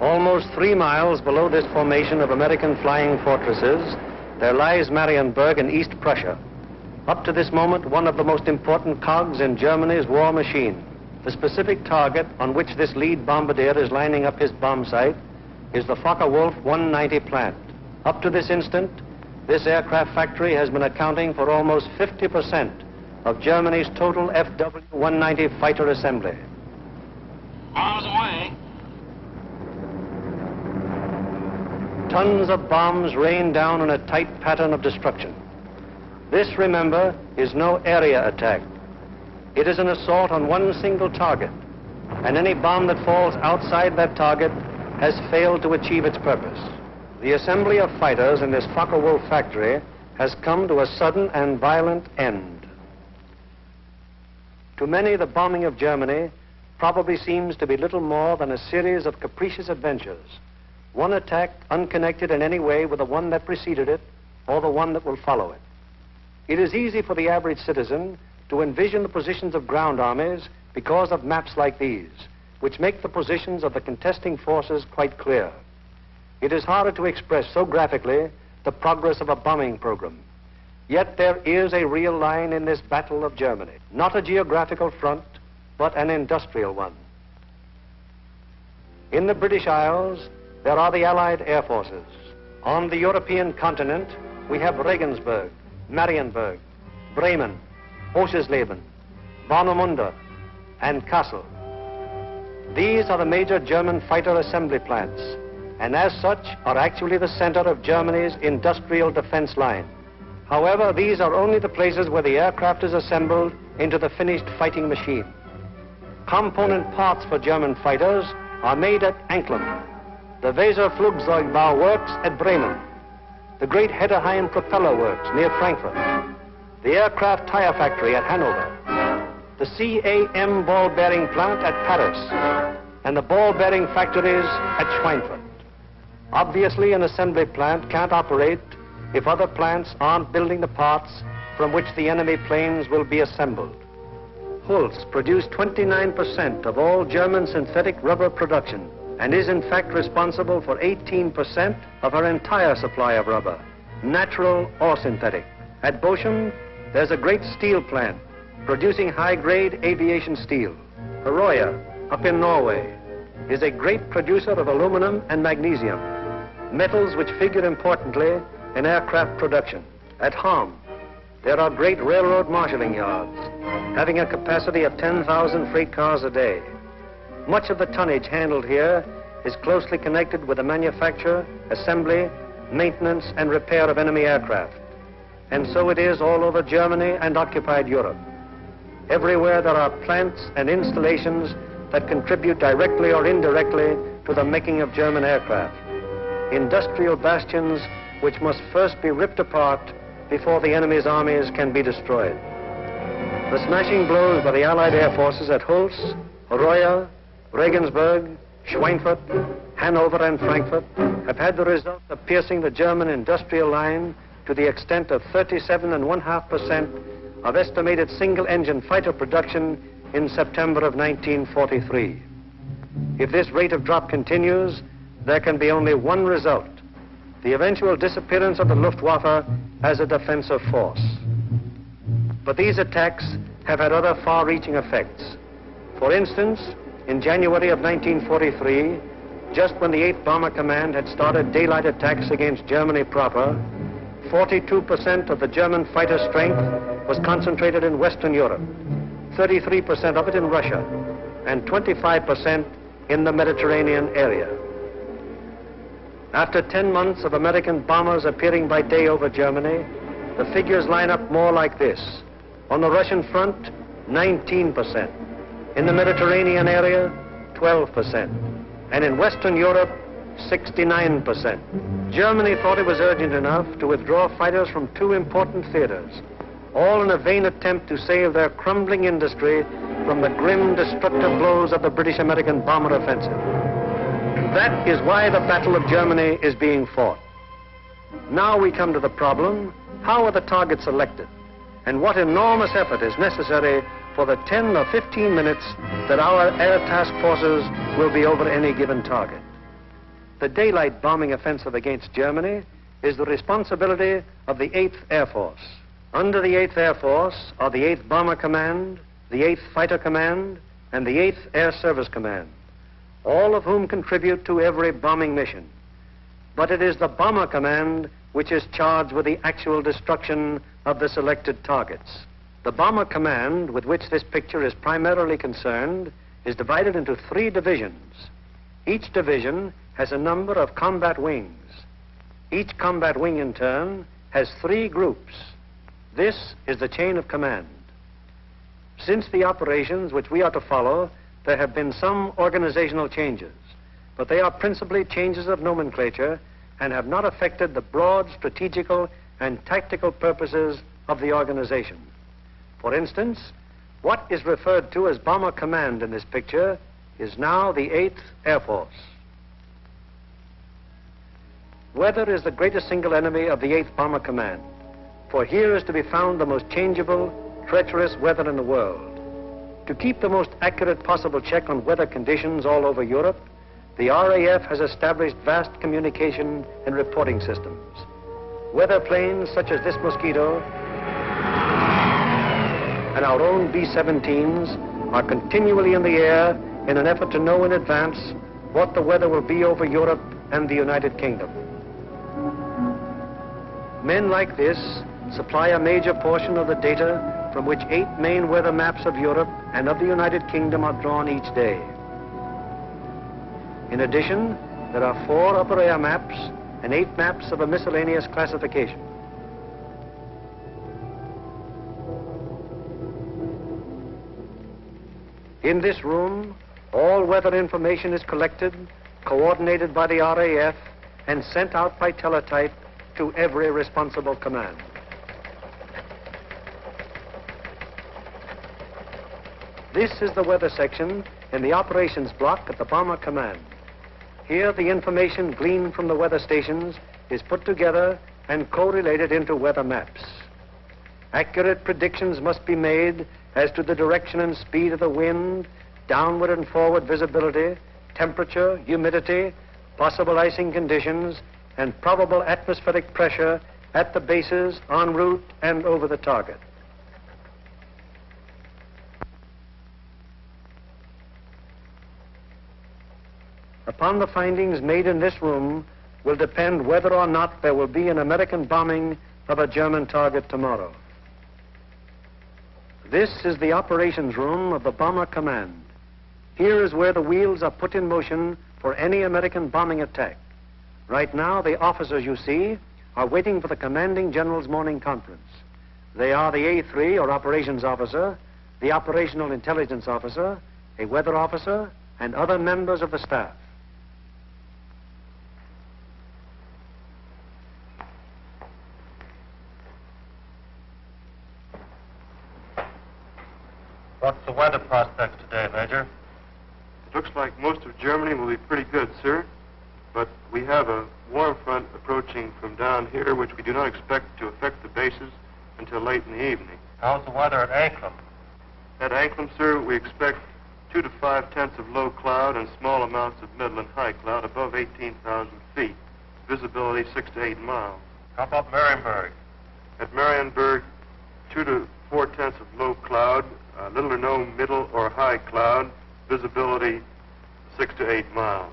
Almost 3 miles below this formation of American flying fortresses, there lies Marienburg in East Prussia. Up to this moment, one of the most important cogs in Germany's war machine. The specific target on which this lead bombardier is lining up his bomb sight is the Focke-Wulf 190 plant. Up to this instant, this aircraft factory has been accounting for almost 50% of Germany's total FW-190 fighter assembly. Bombs away. Tons of bombs rain down in a tight pattern of destruction. This, remember, is no area attack. It is an assault on one single target, and any bomb that falls outside that target has failed to achieve its purpose. The assembly of fighters in this Focke-Wulf factory has come to a sudden and violent end. To many, the bombing of Germany probably seems to be little more than a series of capricious adventures, one attack unconnected in any way with the one that preceded it or the one that will follow it. It is easy for the average citizen to envision the positions of ground armies because of maps like these, which make the positions of the contesting forces quite clear. It is harder to express so graphically the progress of a bombing program. Yet there is a real line in this battle of Germany, not a geographical front, but an industrial one. In the British Isles, there are the Allied air forces. On the European continent, we have Regensburg, Marienburg, Bremen, Oschersleben, Warnemünde, and Kassel. These are the major German fighter assembly plants, and as such are actually the center of Germany's industrial defense line. However, these are only the places where the aircraft is assembled into the finished fighting machine. Component parts for German fighters are made at Anklam, the Weser-Flugzeugbau works at Bremen, the great Hedderheim propeller works near Frankfurt, the aircraft tire factory at Hanover, the CAM ball bearing plant at Paris, and the ball bearing factories at Schweinfurt. Obviously, an assembly plant can't operate if other plants aren't building the parts from which the enemy planes will be assembled. Holz produced 29% of all German synthetic rubber production and is in fact responsible for 18% of her entire supply of rubber, natural or synthetic. At Bochum, there's a great steel plant producing high-grade aviation steel. Herøya, up in Norway, is a great producer of aluminum and magnesium, metals which figure importantly in aircraft production. At Ham, there are great railroad marshalling yards, having a capacity of 10,000 freight cars a day. Much of the tonnage handled here is closely connected with the manufacture, assembly, maintenance, and repair of enemy aircraft. And so it is all over Germany and occupied Europe. Everywhere there are plants and installations that contribute directly or indirectly to the making of German aircraft. Industrial bastions which must first be ripped apart before the enemy's armies can be destroyed. The smashing blows by the Allied air forces at Holz, Herøya, Regensburg, Schweinfurt, Hanover, and Frankfurt have had the result of piercing the German industrial line to the extent of 37.5% of estimated single-engine fighter production in September of 1943. If this rate of drop continues, there can be only one result: the eventual disappearance of the Luftwaffe as a defensive force. But these attacks have had other far-reaching effects. For instance, in January of 1943, just when the 8th Bomber Command had started daylight attacks against Germany proper, 42% of the German fighter strength was concentrated in Western Europe, 33% of it in Russia, and 25% in the Mediterranean area. After 10 months of American bombers appearing by day over Germany, the figures line up more like this. On the Russian front, 19%. In the Mediterranean area, 12%. And in Western Europe, 69%. Germany thought it was urgent enough to withdraw fighters from 2 important theaters, all in a vain attempt to save their crumbling industry from the grim, destructive blows of the British-American bomber offensive. That is why the Battle of Germany is being fought. Now we come to the problem: how are the targets selected? And what enormous effort is necessary for the 10 or 15 minutes that our air task forces will be over any given target. The daylight bombing offensive against Germany is the responsibility of the 8th Air Force. Under the 8th Air Force are the 8th Bomber Command, the 8th Fighter Command, and the 8th Air Service Command, all of whom contribute to every bombing mission. But it is the Bomber Command which is charged with the actual destruction of the selected targets. The Bomber Command, with which this picture is primarily concerned, is divided into 3 divisions. Each division has a number of combat wings. Each combat wing, in turn, has 3 groups. This is the chain of command. Since the operations which we are to follow, there have been some organizational changes, but they are principally changes of nomenclature and have not affected the broad strategical and tactical purposes of the organization. For instance, what is referred to as Bomber Command in this picture is now the 8th Air Force. Weather is the greatest single enemy of the 8th Bomber Command, for here is to be found the most changeable, treacherous weather in the world. To keep the most accurate possible check on weather conditions all over Europe, the RAF has established vast communication and reporting systems. Weather planes such as this Mosquito and our own B-17s are continually in the air in an effort to know in advance what the weather will be over Europe and the United Kingdom. Men like this supply a major portion of the data from which 8 main weather maps of Europe and of the United Kingdom are drawn each day. In addition, there are 4 upper air maps and 8 maps of a miscellaneous classification. In this room, all weather information is collected, coordinated by the RAF, and sent out by teletype to every responsible command. This is the weather section in the operations block at the Bomber Command. Here, the information gleaned from the weather stations is put together and correlated into weather maps. Accurate predictions must be made as to the direction and speed of the wind, downward and forward visibility, temperature, humidity, possible icing conditions, and probable atmospheric pressure at the bases, en route, and over the target. Upon the findings made in this room will depend whether or not there will be an American bombing of a German target tomorrow. This is the operations room of the Bomber Command. Here is where the wheels are put in motion for any American bombing attack. Right now, the officers you see are waiting for the commanding general's morning conference. They are the A3, or operations officer, the operational intelligence officer, a weather officer, and other members of the staff. What's the weather prospects today, Major? It looks like most of Germany will be pretty good, sir. But we have a warm front approaching from down here, which we do not expect to affect the bases until late in the evening. How's the weather at Anklam? At Anklam, sir, we expect 2 to 5 tenths of low cloud and small amounts of middle and high cloud above 18,000 feet. Visibility 6 to 8 miles. How about Marienburg? At Marienburg, 2 to 4 tenths of low cloud, little or no middle or high cloud, visibility 6 to 8 miles.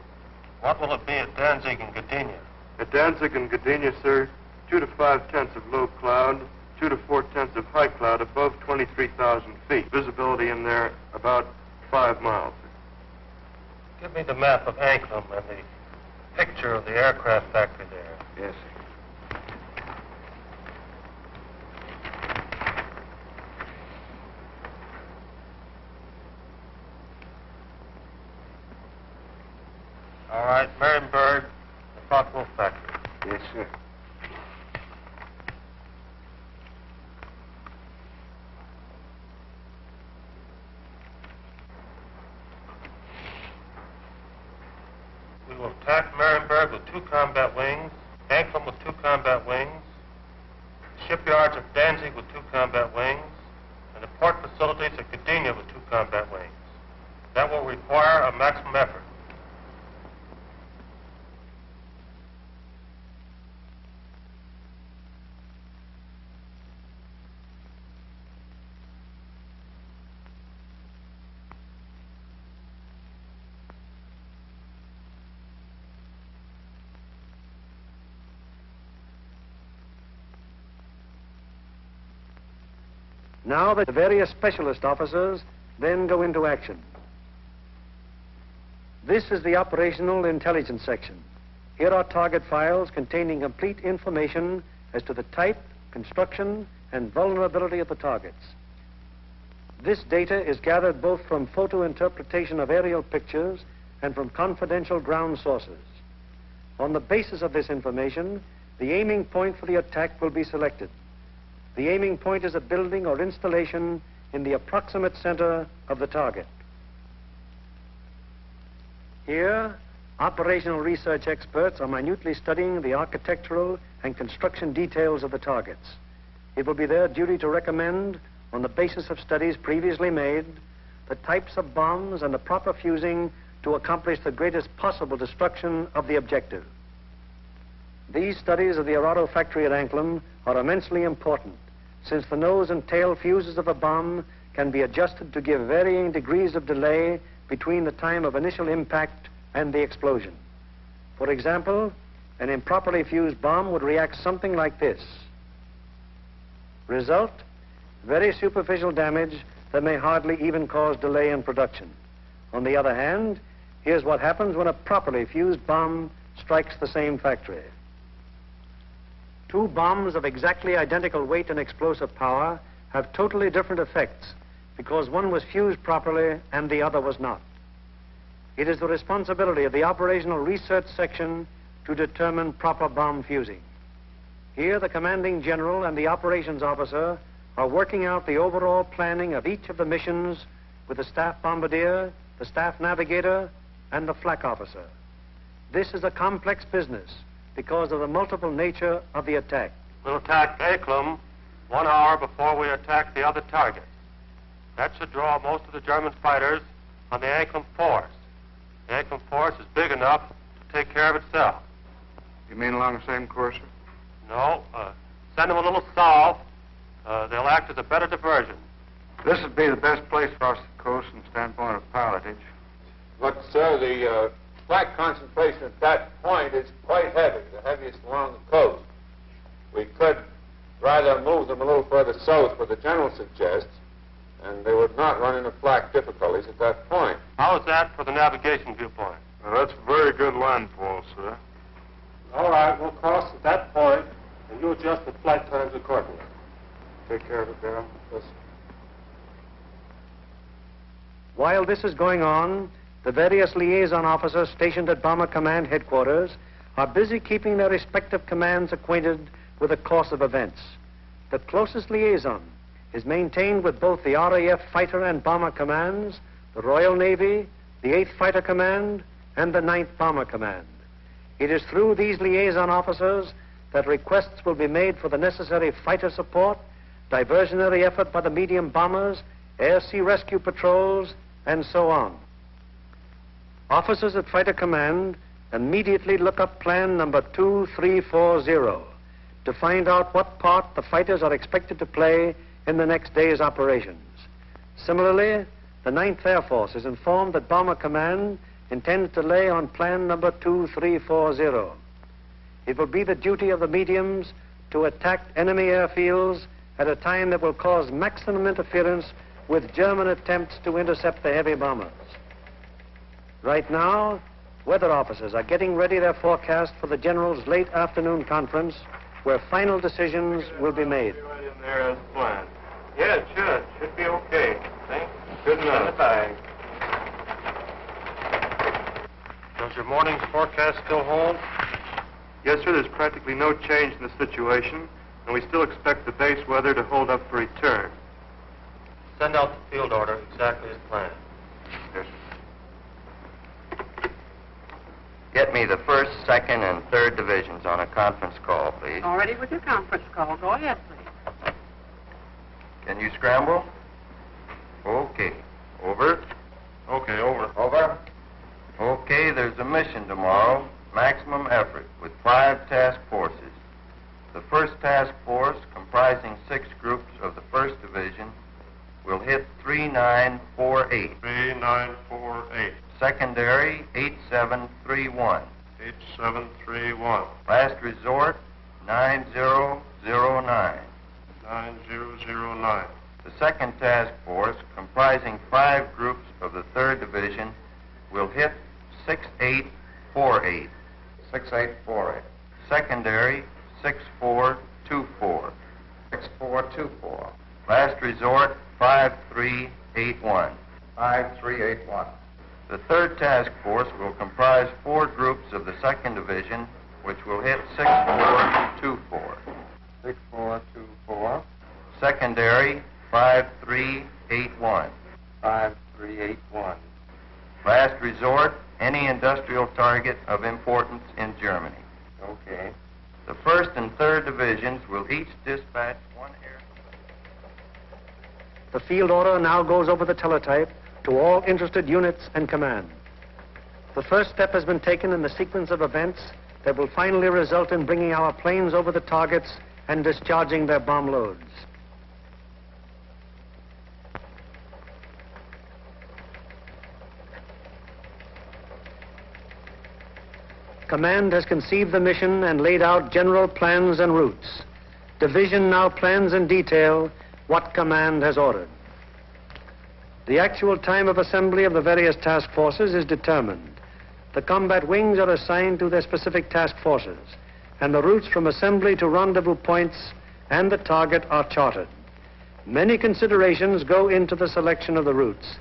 What will it be at Danzig and Gdynia? At Danzig and Gdynia, sir, 2 to 5 tenths of low cloud, 2 to 4 tenths of high cloud above 23,000 feet. Visibility in there about 5 miles. Give me the map of Anklam and the picture of the aircraft factory there. Yes, sir. All right, Marienburg, the Focke-Wulf factory. Yes, sir. We will attack Marienburg with 2 combat wings, Anklam with 2 combat wings, shipyards at Danzig with 2 combat wings, and the port facilities at Gdynia with 2 combat wings. That will require a maximum effort. Now the various specialist officers then go into action. This is the operational intelligence section. Here are target files containing complete information as to the type, construction, and vulnerability of the targets. This data is gathered both from photo interpretation of aerial pictures and from confidential ground sources. On the basis of this information, the aiming point for the attack will be selected. The aiming point is a building or installation in the approximate center of the target. Here, operational research experts are minutely studying the architectural and construction details of the targets. It will be their duty to recommend, on the basis of studies previously made, the types of bombs and the proper fusing to accomplish the greatest possible destruction of the objective. These studies of the Arado factory at Anklam are immensely important, since the nose and tail fuses of a bomb can be adjusted to give varying degrees of delay between the time of initial impact and the explosion. For example, an improperly fused bomb would react something like this. Result, very superficial damage that may hardly even cause delay in production. On the other hand, here's what happens when a properly fused bomb strikes the same factory. 2 bombs of exactly identical weight and explosive power have totally different effects because one was fused properly and the other was not. It is the responsibility of the operational research section to determine proper bomb fusing. Here, the commanding general and the operations officer are working out the overall planning of each of the missions with the staff bombardier, the staff navigator, and the flak officer. This is a complex business because of the multiple nature of the attack. We'll attack Anklam 1 hour before we attack the other targets. That should draw most of the German fighters on the Anklam force. The Anklam force is big enough to take care of itself. You mean along the same course, sir? No, send them a little south. They'll act as a better diversion. This would be the best place across the coast from the standpoint of pilotage. But, sir, the flak concentration at that point is quite heavy, the heaviest along the coast. We could rather move them a little further south, what the general suggests, and they would not run into flak difficulties at that point. How is that for the navigation viewpoint? Well, that's very good landfall, sir. All right, we'll cross at that point, and you adjust the flight times accordingly. Take care of it, Darrell. Yes. While this is going on, the various liaison officers stationed at Bomber Command headquarters are busy keeping their respective commands acquainted with the course of events. The closest liaison is maintained with both the RAF Fighter and Bomber Commands, the Royal Navy, the 8th Fighter Command, and the 9th Bomber Command. It is through these liaison officers that requests will be made for the necessary fighter support, diversionary effort by the medium bombers, air-sea rescue patrols, and so on. Officers at Fighter Command immediately look up plan number 2340 to find out what part the fighters are expected to play in the next day's operations. Similarly, the 9th Air Force is informed that Bomber Command intends to lay on plan number 2340. It will be the duty of the mediums to attack enemy airfields at a time that will cause maximum interference with German attempts to intercept the heavy bombers. Right now, weather officers are getting ready their forecast for the General's late afternoon conference, where final decisions will be made. Right in there as planned. Yeah, it should. Should be okay. Thanks. Good enough. In the bag. Does your morning's forecast still hold? Yes, sir, there's practically no change in the situation, and we still expect the base weather to hold up for return. Send out the field order exactly as planned. Yes, sir. Get me the 1st, 2nd, and 3rd divisions on a conference call, please. Already with your conference call. Go ahead, please. Can you scramble? Okay. Over. Okay, over. Over. Okay, there's a mission tomorrow. Maximum effort with 5 task forces. The first task force, comprising 6 groups of the 1st Division, will hit 3948. 3948. Secondary, 8731. 8731. Last resort, 9009. 9009. The second task force, comprising 5 groups of the 3rd Division, will hit 6848. 6848. Secondary, 6424. 6424. Last resort, 5381. 5381. The 3rd task force will comprise 4 groups of the 2nd Division, which will hit 6424. 6424. Secondary, 5381. 5381. Last resort, any industrial target of importance in Germany. Okay. The 1st and 3rd Divisions will each dispatch 1 air. The field order now goes over the teletype to all interested units and command. The first step has been taken in the sequence of events that will finally result in bringing our planes over the targets and discharging their bomb loads. Command has conceived the mission and laid out general plans and routes. Division now plans in detail what command has ordered. The actual time of assembly of the various task forces is determined. The combat wings are assigned to their specific task forces, and the routes from assembly to rendezvous points and the target are charted. Many considerations go into the selection of the routes.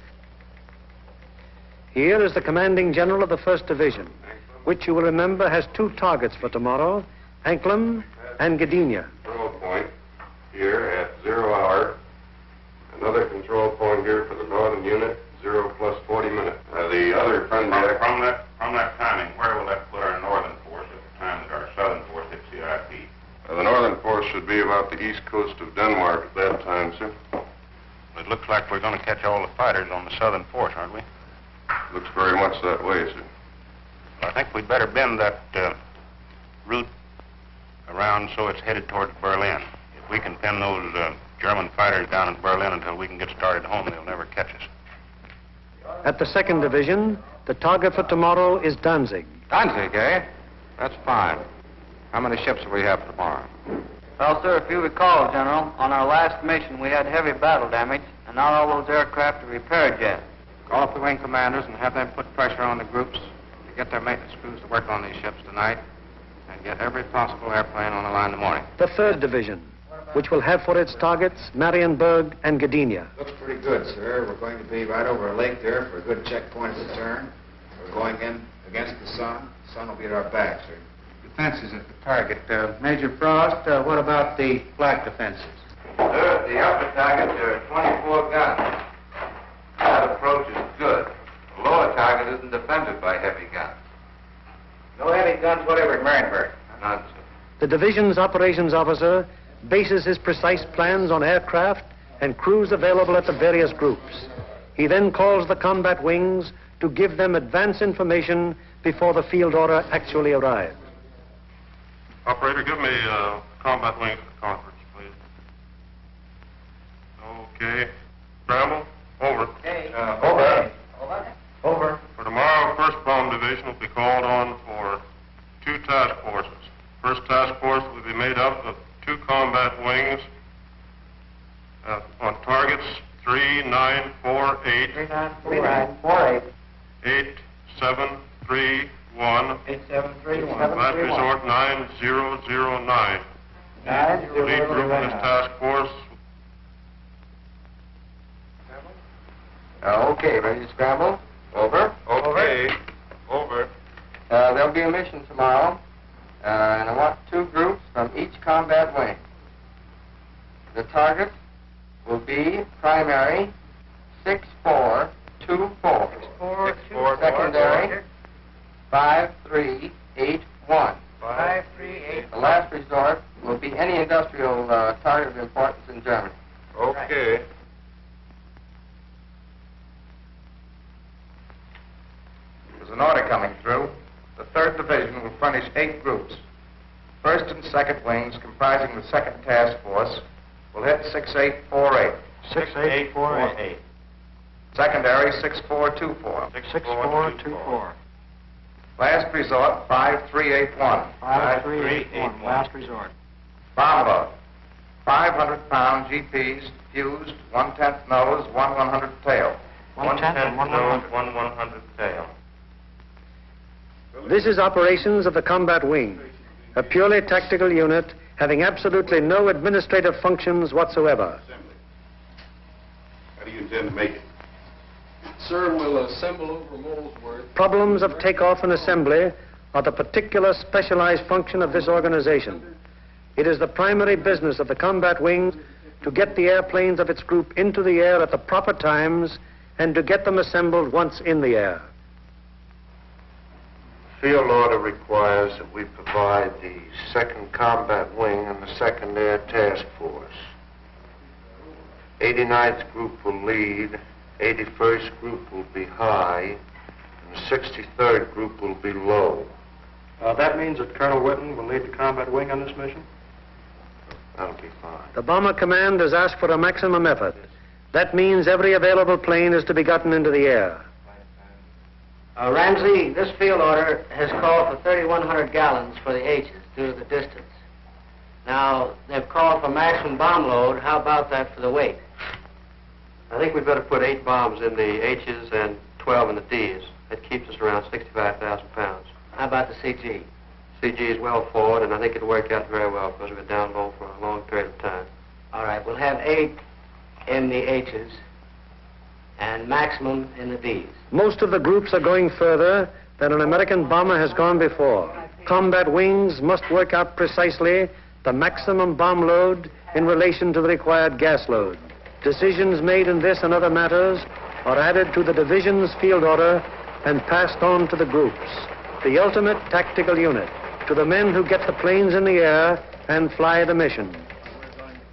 Here is the commanding general of the 1st Division, which you will remember has 2 targets for tomorrow, Anklam and Gdynia. Control point here at 0 hour. Another control point here for the northern unit, 0 plus 40 minutes. The other friendly... From that timing, where will that put our northern force at the time that our southern force hits the IP? The northern force should be about the east coast of Denmark at that time, sir. It looks like we're going to catch all the fighters on the southern force, aren't we? Looks very much that way, sir. I think we'd better bend that route around so it's headed towards Berlin. If we can pin those German fighters down in Berlin until we can get started home, they'll never catch us. At the 2nd Division, the target for tomorrow is Danzig. Danzig, eh? That's fine. How many ships will we have tomorrow? Well, sir, if you recall, General, on our last mission we had heavy battle damage, and not all those aircraft are repaired yet. Call up the wing commanders and have them put pressure on the groups to get their maintenance crews to work on these ships tonight and get every possible airplane on the line in the morning. The 3rd Division, which will have for its targets Marienburg and Gdynia. Looks pretty good, sir. We're going to be right over a lake there for a good checkpoint at the turn. We're going in against the sun. The sun will be at our back, sir. Defenses at the target. Major Frost, what about the flak defenses? Sir, the upper target, there are 24 guns. That approach is good. The lower target isn't defended by heavy guns. No heavy guns whatever at Marienburg. None, sir. The division's operations officer bases his precise plans on aircraft and crews available at the various groups. He then calls the combat wings to give them advance information before the field order actually arrives. Operator, give me combat wings for conference, please. Okay. Scramble, over. Okay. Over. Over. Over. For tomorrow, 1st Bomb Division will be called on for 2 task forces. First task force will be made up of 2 combat wings on targets 3948, 3948. 8731, 8731. last resort 9009. Lead group in this task force. Okay, ready to scramble? Over. Okay. Over. There'll be a mission tomorrow, and I want 2 groups from each combat wing. The target will be primary 6424. 6424. Secondary 5381. 538. The last resort will be any industrial target of importance in Germany. Okay. There's an order coming through. The 3rd Division will furnish 8 groups. 1st and 2nd wings, comprising the 2nd Task Force, will hit 6848. 6848. Secondary 6424. 6424. Last resort 5381. 5381. Last resort. Bomb load. 500-pound GPs fused, 1/10 nose, 1/100 tail. 1/10 and 1/100. 1/100 tail. This is operations of the combat wing, a purely tactical unit having absolutely no administrative functions whatsoever. How do you intend to make it? Sir, we'll assemble over Molesworth. Problems of takeoff and assembly are the particular specialized function of this organization. It is the primary business of the combat wing to get the airplanes of its group into the air at the proper times and to get them assembled once in the air. Field order requires that we provide the 2nd Combat Wing and the 2nd Air Task Force. 89th Group will lead, 81st Group will be high, and the 63rd Group will be low. That means that Colonel Whitten will lead the combat wing on this mission? That'll be fine. The Bomber Command has asked for a maximum effort. That means every available plane is to be gotten into the air. Ramsey, this field order has called for 3,100 gallons for the H's due to the distance. Now, they've called for maximum bomb load. How about that for the weight? I think we'd better put 8 bombs in the H's and 12 in the D's. That keeps us around 65,000 pounds. How about the CG? CG is well forward, and I think it'll work out very well because we've been down low for a long period of time. All right, we'll have 8 in the H's and maximum in the D's. Most of the groups are going further than an American bomber has gone before. Combat wings must work out precisely the maximum bomb load in relation to the required gas load. Decisions made in this and other matters are added to the division's field order and passed on to the groups, the ultimate tactical unit, to the men who get the planes in the air and fly the mission.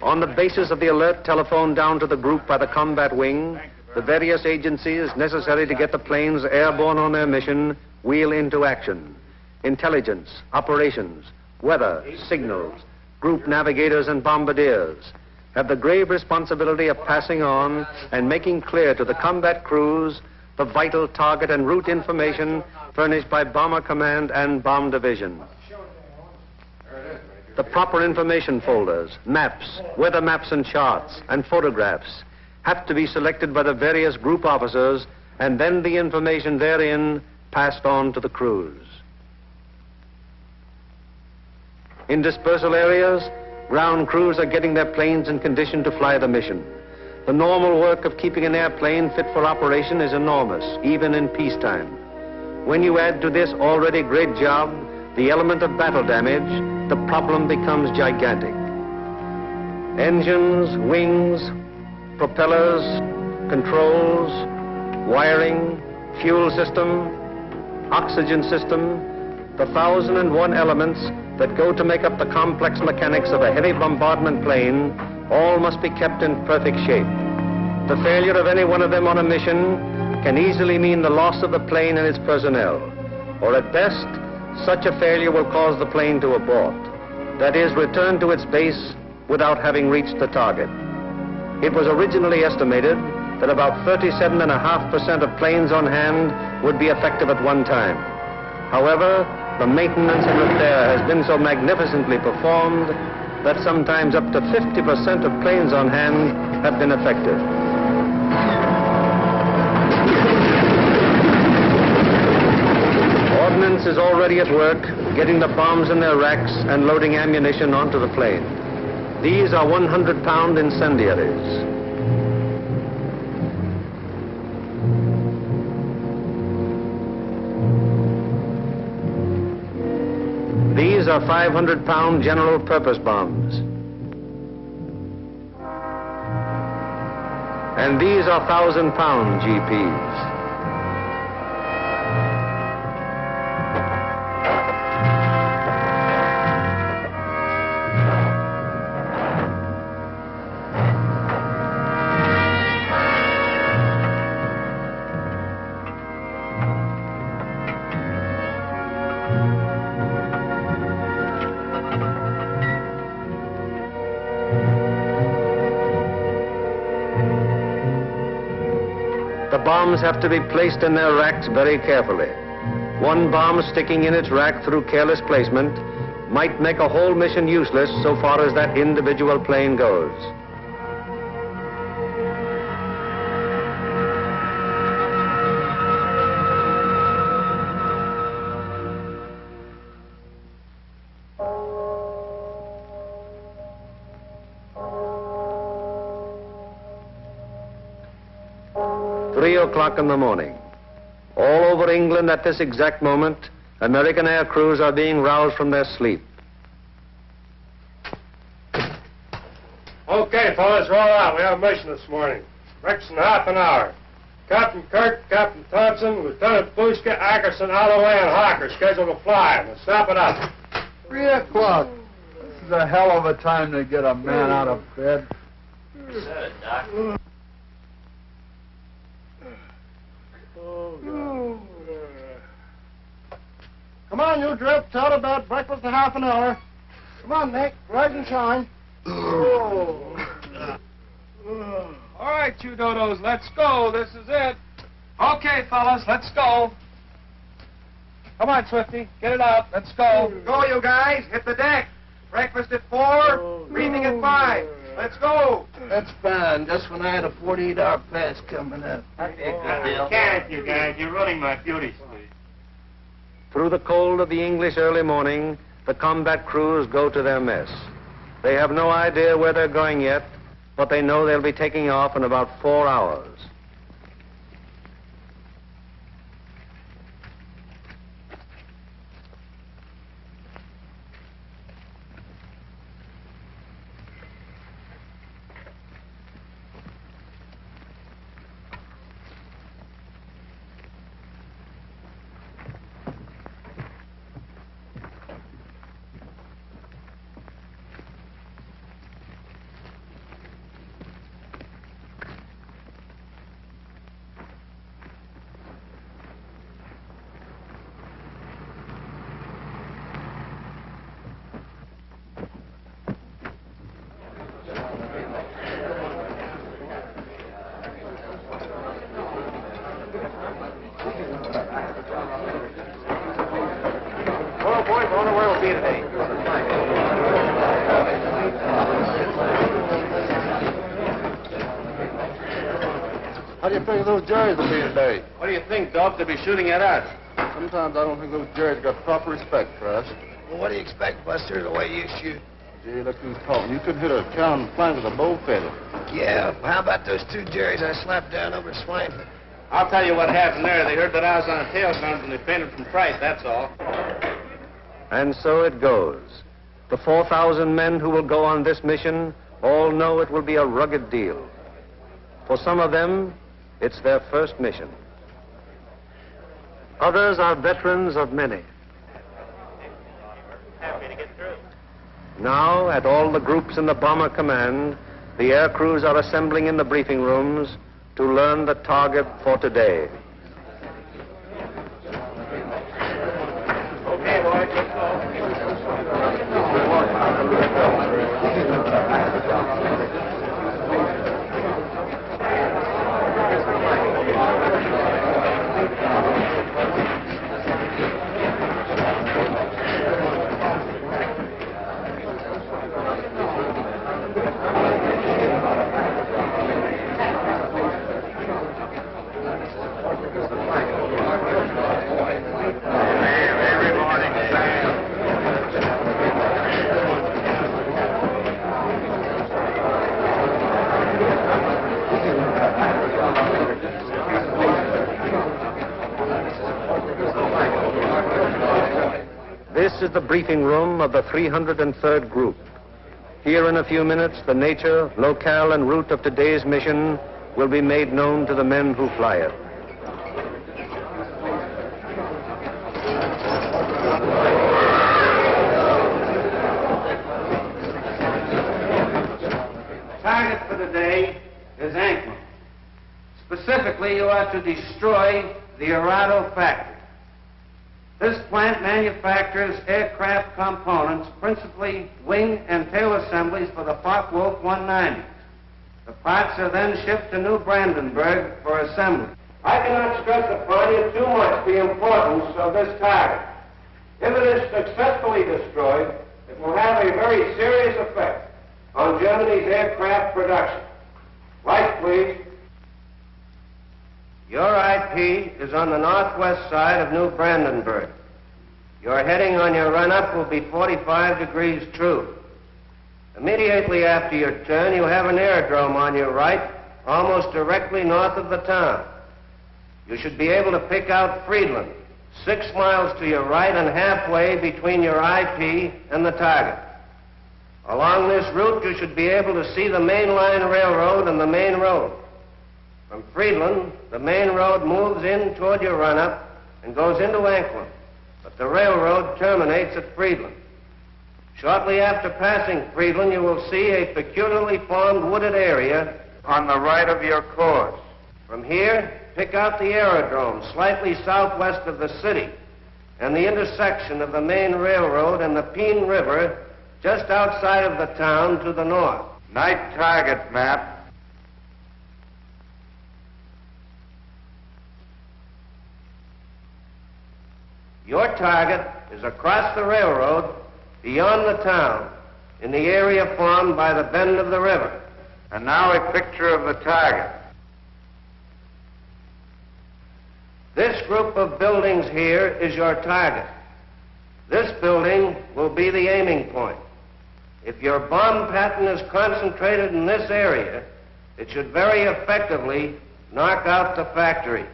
On the basis of the alert telephoned down to the group by the combat wing, the various agencies necessary to get the planes airborne on their mission wheel into action. Intelligence, operations, weather, signals, group navigators and bombardiers have the grave responsibility of passing on and making clear to the combat crews the vital target and route information furnished by Bomber Command and Bomb Division. The proper information folders, maps, weather maps and charts, and photographs have to be selected by the various group officers and then the information therein passed on to the crews. In dispersal areas, ground crews are getting their planes in condition to fly the mission. The normal work of keeping an airplane fit for operation is enormous, even in peacetime. When you add to this already great job the element of battle damage, the problem becomes gigantic. Engines, wings, propellers, controls, wiring, fuel system, oxygen system, the 1,001 elements that go to make up the complex mechanics of a heavy bombardment plane all must be kept in perfect shape. The failure of any one of them on a mission can easily mean the loss of the plane and its personnel, or at best, such a failure will cause the plane to abort. That is, return to its base without having reached the target. It was originally estimated that about 37.5% of planes on hand would be effective at one time. However, the maintenance and repair has been so magnificently performed that sometimes up to 50% of planes on hand have been effective. Ordnance is already at work, getting the bombs in their racks and loading ammunition onto the plane. These are 100-pound incendiaries. These are 500-pound general purpose bombs. And these are 1,000-pound GPs. bombs have to be placed in their racks very carefully. One bomb sticking in its rack through careless placement might make a whole mission useless so far as that individual plane goes. Three o'clock in the morning. All over England at this exact moment, American air crews are being roused from their sleep. Okay, fellas, roll out. We have a mission this morning. Breakfast in half an hour. Captain Kirk, Captain Thompson, Lieutenant Bushka, Ackerson, Holloway, and Hawker scheduled to fly. We'll snap it up. 3 o'clock. This is a hell of a time to get a man out of bed. Said it, Doc. Come on, you drip. Tell about breakfast in half an hour. Come on, Nick. Rise and shine. All right, you dodos, let's go. This is it. Okay, fellas, let's go. Come on, Swifty. Get it out. Let's go. Go, you guys. Hit the deck. Breakfast at 4, breathing at 5. Let's go. That's fine. Just when I had a 48-hour pass coming up. That'd be a good deal. Can't, you guys. You're running my beauty sleep. Through the cold of the English early morning, the combat crews go to their mess. They have no idea where they're going yet, but they know they'll be taking off in about 4 hours. Well, boys, I wonder where we'll be today. How do you figure those Jerrys will be today? What do you think, Doc? They'll be shooting at us. Sometimes I don't think those Jerrys got proper respect for us. Well, what do you expect, Buster, the way you shoot? Gee, look who's talking. You couldn't hit a cow in the flank with a bow feather. Yeah, well, how about those 2 Jerrys I slapped down over Swainford? I'll tell you what happened there. They heard that I was on a tail guns and they fainted from fright, that's all. And so it goes. The 4,000 men who will go on this mission all know it will be a rugged deal. For some of them, it's their first mission. Others are veterans of many. Happy to get through. Now, at all the groups in the bomber command, the air crews are assembling in the briefing rooms to learn the target for today. Okay, boys, let's go. This is the briefing room of the 303rd Group. Here in a few minutes, the nature, locale, and route of today's mission will be made known to the men who fly it. Target for the day is Anklam. Specifically, you are to destroy the Arado Factor. This plant manufactures aircraft components, principally wing and tail assemblies for the Focke-Wulf 190. The parts are then shipped to New Brandenburg for assembly. I cannot stress upon you too much the importance of this target. If it is successfully destroyed, it will have a very serious effect on Germany's aircraft production. Lights, please. Your IP is on the northwest side of New Brandenburg. Your heading on your run-up will be 45 degrees true. Immediately after your turn, you have an aerodrome on your right, almost directly north of the town. You should be able to pick out Friedland, 6 miles to your right and halfway between your IP and the target. Along this route, you should be able to see the main line railroad and the main road. From Friedland, the main road moves in toward your run-up and goes into Anklam, but the railroad terminates at Friedland. Shortly after passing Friedland, you will see a peculiarly formed wooded area on the right of your course. From here, pick out the aerodrome slightly southwest of the city and the intersection of the main railroad and the Peene River just outside of the town to the north. Night target map. Your target is across the railroad, beyond the town, in the area formed by the bend of the river. And now a picture of the target. This group of buildings here is your target. This building will be the aiming point. If your bomb pattern is concentrated in this area, it should very effectively knock out the factory.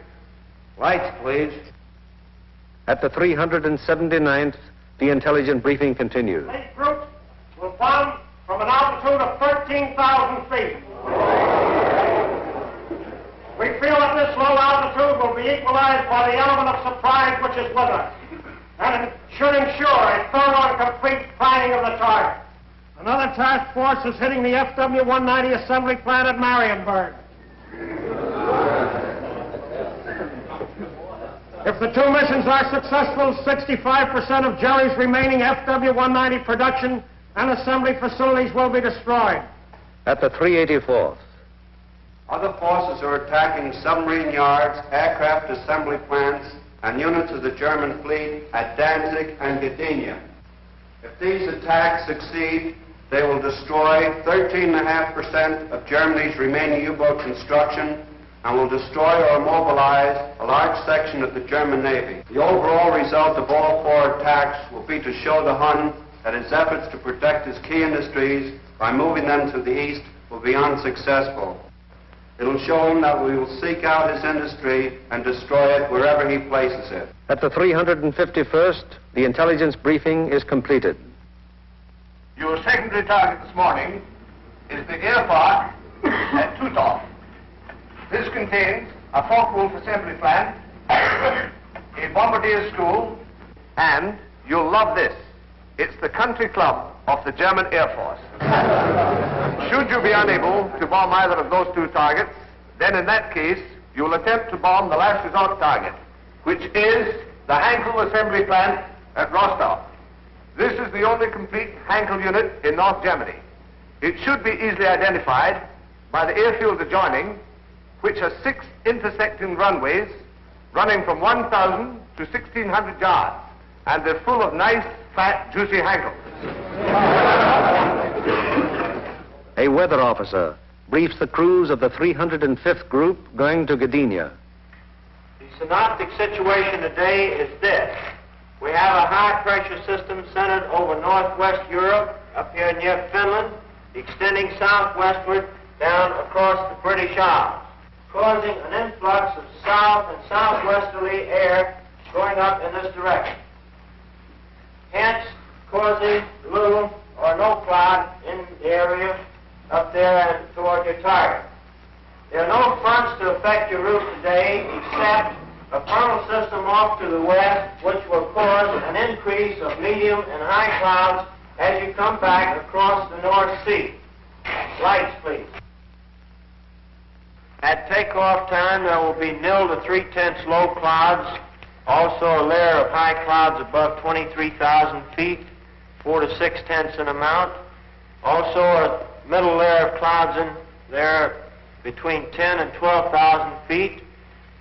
Lights, please. At the 379th, the intelligence briefing continues. These groups will bomb from an altitude of 13,000 feet. We feel that this low altitude will be equalized by the element of surprise which is with us, and it should ensure a thorough and complete planning of the target. Another task force is hitting the FW-190 assembly plant at Marienburg. If the two missions are successful, 65% of Jerry's remaining FW-190 production and assembly facilities will be destroyed. At the 384th, Other forces are attacking submarine yards, aircraft assembly plants, and units of the German fleet at Danzig and Gdynia. If these attacks succeed, they will destroy 13.5% of Germany's remaining U-boat construction and will destroy or mobilize a large section of the German Navy. The overall result of all 4 attacks will be to show the Hun that his efforts to protect his key industries by moving them to the east will be unsuccessful. It will show him that we will seek out his industry and destroy it wherever he places it. At the 351st, the intelligence briefing is completed. Your secondary target this morning is the air park at Tutov. This contains a Focke-Wulf assembly plant, a bombardier school, and you'll love this. It's the country club of the German Air Force. Should you be unable to bomb either of those 2 targets, then in that case, you'll attempt to bomb the last resort target, which is the Anklam assembly plant at Rostov. This is the only complete Anklam unit in North Germany. It should be easily identified by the airfields adjoining, which are 6 intersecting runways running from 1,000 to 1,600 yards, and they're full of nice, fat, juicy Anklam. A weather officer briefs the crews of the 305th group going to Gdynia. The synoptic situation today is this. We have a high-pressure system centered over northwest Europe, up here near Finland, extending southwestward down across the British Isles, causing an influx of south and southwesterly air going up in this direction, hence causing little or no cloud in the area up there and toward your target. There are no fronts to affect your route today except a frontal system off to the west, which will cause an increase of medium and high clouds as you come back across the North Sea. Lights, please. At takeoff time, there will be 0 to 3/10 low clouds, also a layer of high clouds above 23,000 feet, 4 to 6/10 in amount. Also a middle layer of clouds in there between 10 and 12,000 feet.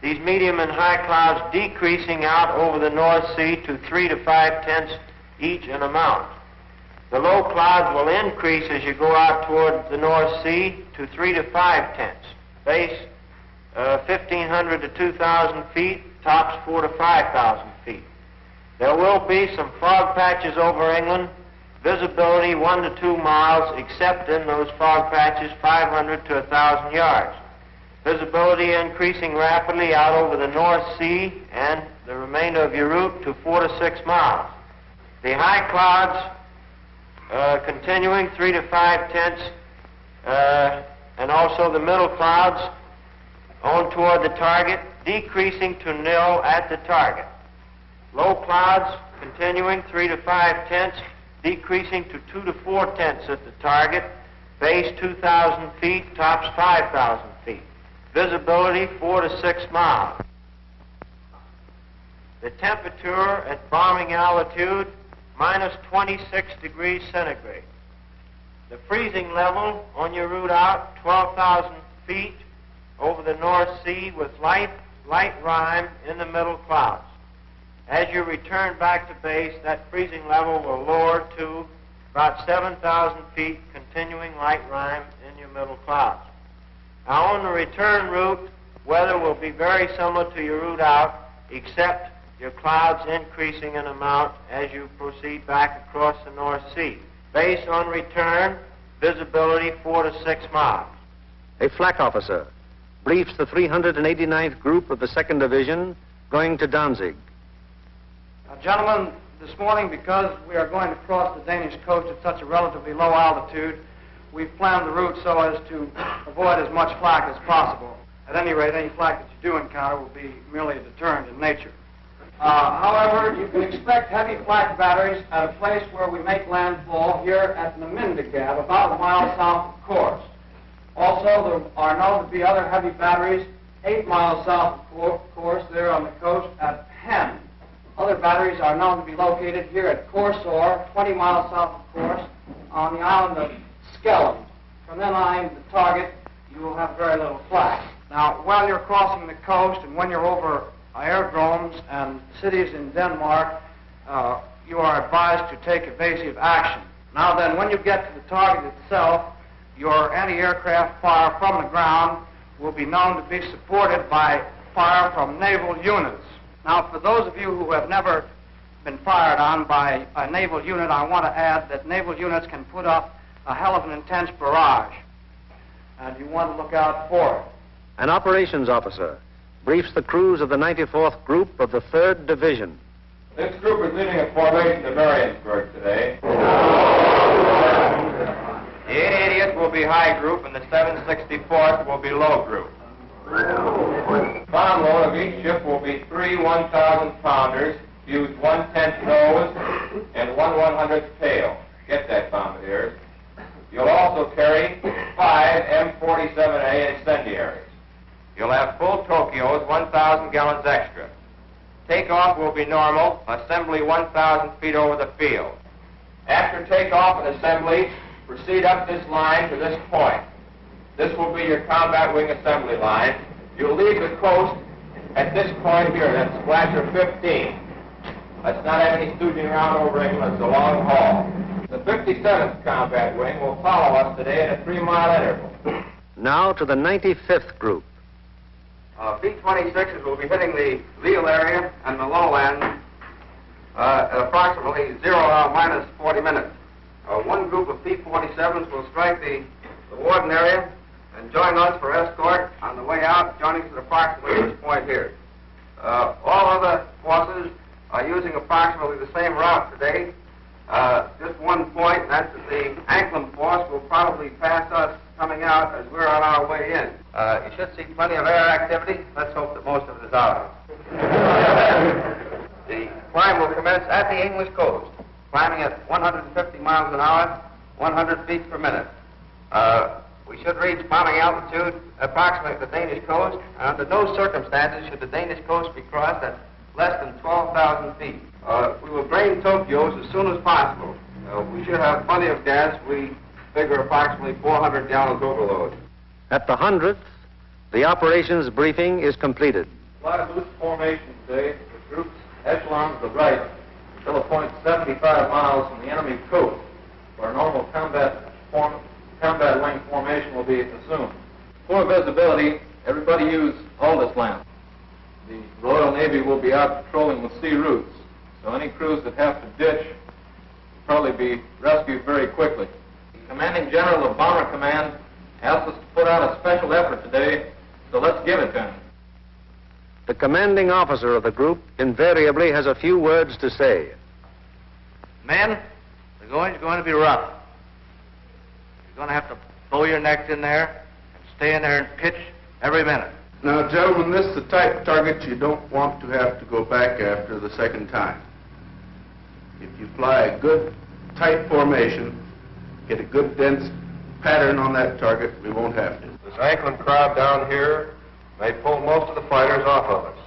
These medium and high clouds decreasing out over the North Sea to 3 to 5 tenths each in amount. The low clouds will increase as you go out toward the North Sea to 3 to 5 tenths. Base 1,500 to 2,000 feet, tops 4 to 5,000 feet. There will be some fog patches over England, visibility 1 to 2 miles, except in those fog patches 500 to 1,000 yards. Visibility increasing rapidly out over the North Sea and the remainder of your route to 4 to 6 miles. The high clouds continuing 3 to 5 tenths, and also the middle clouds on toward the target, decreasing to nil at the target. Low clouds continuing 3 to 5 tenths, decreasing to 2 to 4 tenths at the target, base 2,000 feet, tops 5,000 feet. Visibility 4 to 6 miles. The temperature at bombing altitude, minus 26 degrees centigrade. The freezing level on your route out, 12,000 feet over the North Sea with light rime in the middle clouds. As you return back to base, that freezing level will lower to about 7,000 feet, continuing light rime in your middle clouds. Now, on the return route, weather will be very similar to your route out, except your clouds increasing in amount as you proceed back across the North Sea. Base on return, visibility 4 to 6 miles. A flak officer briefs the 389th Group of the 2nd Division going to Danzig. Gentlemen, this morning, because we are going to cross the Danish coast at such a relatively low altitude, we've planned the route so as to avoid as much flak as possible. At any rate, any flak that you do encounter will be merely a deterrent in nature. However, you can expect heavy flak batteries at a place where we make landfall here at Namindegab, about a mile south of course. Also, there are known to be other heavy batteries 8 miles south of course there on the coast at Hen. Other batteries are known to be located here at Corsor, 20 miles south of course, on the island of Skelland. From then on to the target, you will have very little flak. Now, while you're crossing the coast and when you're over aerodromes and cities in Denmark, you are advised to take evasive action. Now then, when you get to the target itself, your anti-aircraft fire from the ground will be known to be supported by fire from naval units. Now, for those of you who have never been fired on by a naval unit, I want to add that naval units can put up a hell of an intense barrage, and you want to look out for it. An operations officer briefs the crews of the 94th Group of the 3rd Division. This group is leaving a formation to Marienburg today. The 880th will be high group, and the 764th will be low group. Bomb load of each ship will be 3 1,000-pounders, use 1/10 nose and 1 100th tail. Get that, bombardiers. You'll also carry 5 M47A incendiaries. You'll have full Tokyos, 1,000 gallons extra. Takeoff will be normal, assembly 1,000 feet over the field. After takeoff and assembly, proceed up this line to this point. This will be your combat wing assembly line. You'll leave the coast at this point here, that's Splasher 15. Let's not have any stooging around over England, it's a long haul. The 57th Combat Wing will follow us today at a 3-mile interval. Now to the 95th Group. B-26s will be hitting the Lille area and the lowland at approximately 0 hour minus 40 minutes. One group of P-47s will strike the Warden area and join us for escort on the way out, joining us at approximately this point here. All other forces are using approximately the same route today. Just one point, that's that the Anklam force will probably pass us coming out as we're on our way in. You should see plenty of air activity. Let's hope that most of it is out. The climb will commence at the English coast, climbing at 150 miles an hour, 100 feet per minute. We should reach bombing altitude approximately at the Danish coast. Under no circumstances should the Danish coast be crossed at less than 12,000 feet. We will drain Tokyos as soon as possible. We should have plenty of gas. We figure approximately 400 gallons overload. At the 100th, the operations briefing is completed. fly loose formation today with groups echelons to the right until a point 75 miles from the enemy coast, where a normal combat length formation will be assumed. For visibility, everybody use Aldous lamps. The Royal Navy will be out patrolling with sea routes, so any crews that have to ditch will probably be rescued very quickly. The Commanding General of Bomber Command asked us to put out a special effort today, so let's give it to him. The commanding officer of the group invariably has a few words to say. Men, the going's going to be rough. You're going to have to bow your necks in there and stay in there and pitch every minute. Now, gentlemen, this is the type of target you don't want to have to go back after the second time. If you fly a good, tight formation, get a good, dense pattern on that target, we won't have to. This Anklam crowd down here may pull most of the fighters off of us.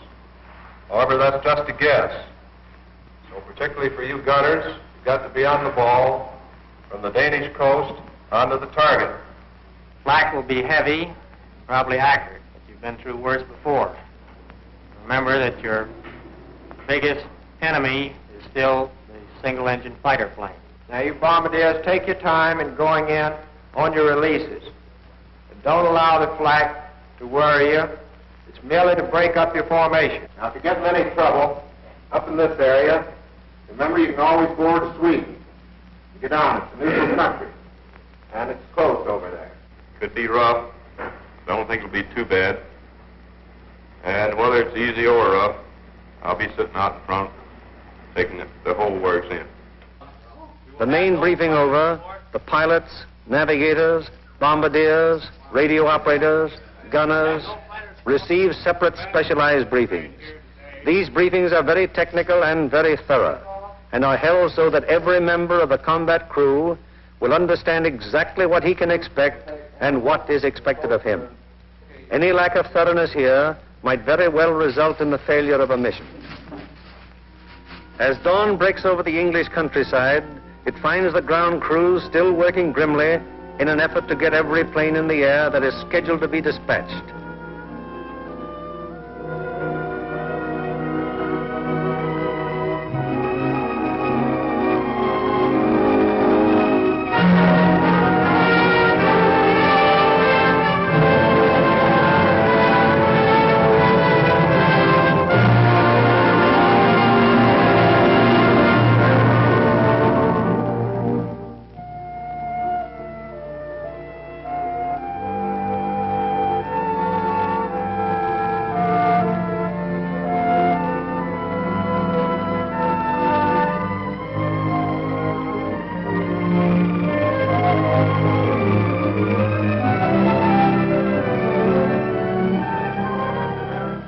However, that's just a guess. So particularly for you gunners, you've got to be on the ball from the Danish coast onto the target. Flak will be heavy, probably accurate, but you've been through worse before. Remember that your biggest enemy is still the single-engine fighter plane. Now, you bombardiers, take your time in going in on your releases. And don't allow the flak to worry you. It's merely to break up your formation. Now, if you get in any trouble up in this area, remember you can always board Sweden. Get on, it's a neutral country. And it's close over there. Could be rough. Don't think it'll be too bad. And whether it's easy or rough, I'll be sitting out in front, taking the whole works in. The main briefing over, the pilots, navigators, bombardiers, radio operators, gunners receive separate specialized briefings. These briefings are very technical and very thorough, and are held so that every member of the combat crew will understand exactly what he can expect and what is expected of him. Any lack of thoroughness here might very well result in the failure of a mission. As dawn breaks over the English countryside, it finds the ground crews still working grimly in an effort to get every plane in the air that is scheduled to be dispatched.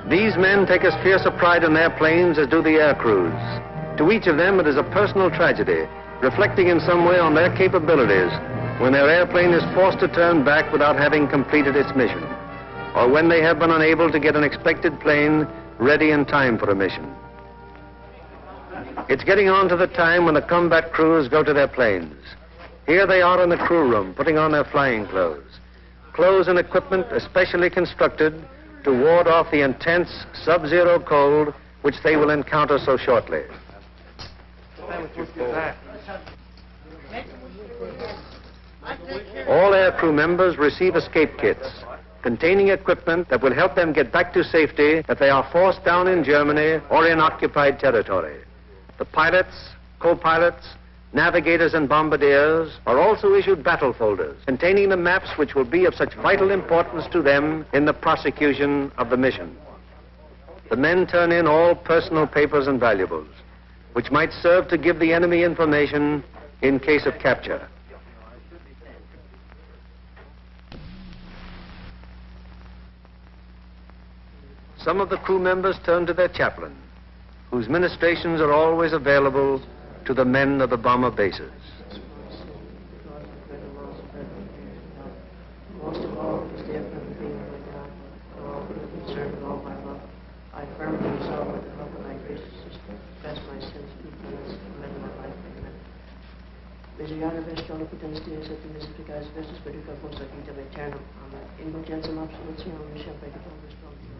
These men take as fierce a pride in their planes as do the air crews. To each of them it is a personal tragedy, reflecting in some way on their capabilities when their airplane is forced to turn back without having completed its mission, or when they have been unable to get an expected plane ready in time for a mission. It's getting on to the time when the combat crews go to their planes. Here they are in the crew room, putting on their flying clothes. Clothes and equipment especially constructed to ward off the intense sub-zero cold which they will encounter so shortly. All air crew members receive escape kits containing equipment that will help them get back to safety if they are forced down in Germany or in occupied territory. The pilots, co-pilots, navigators and bombardiers are also issued battle folders containing the maps which will be of such vital importance to them in the prosecution of the mission. The men turn in all personal papers and valuables, which might serve to give the enemy information in case of capture. Some of the crew members turn to their chaplain, whose ministrations are always available to the men of the bomber bases. Most of all, is the effort of being my God, for all who have been served with all my love. I firmly resolve with the help of my gracious sister, confess my sins, weakness, and amend my life. Amen. Besegane bestone potenzies et mystificas vestis perica posta quinta eternum. Amen. Indulgentiam absolutionem mission peccatum respondum.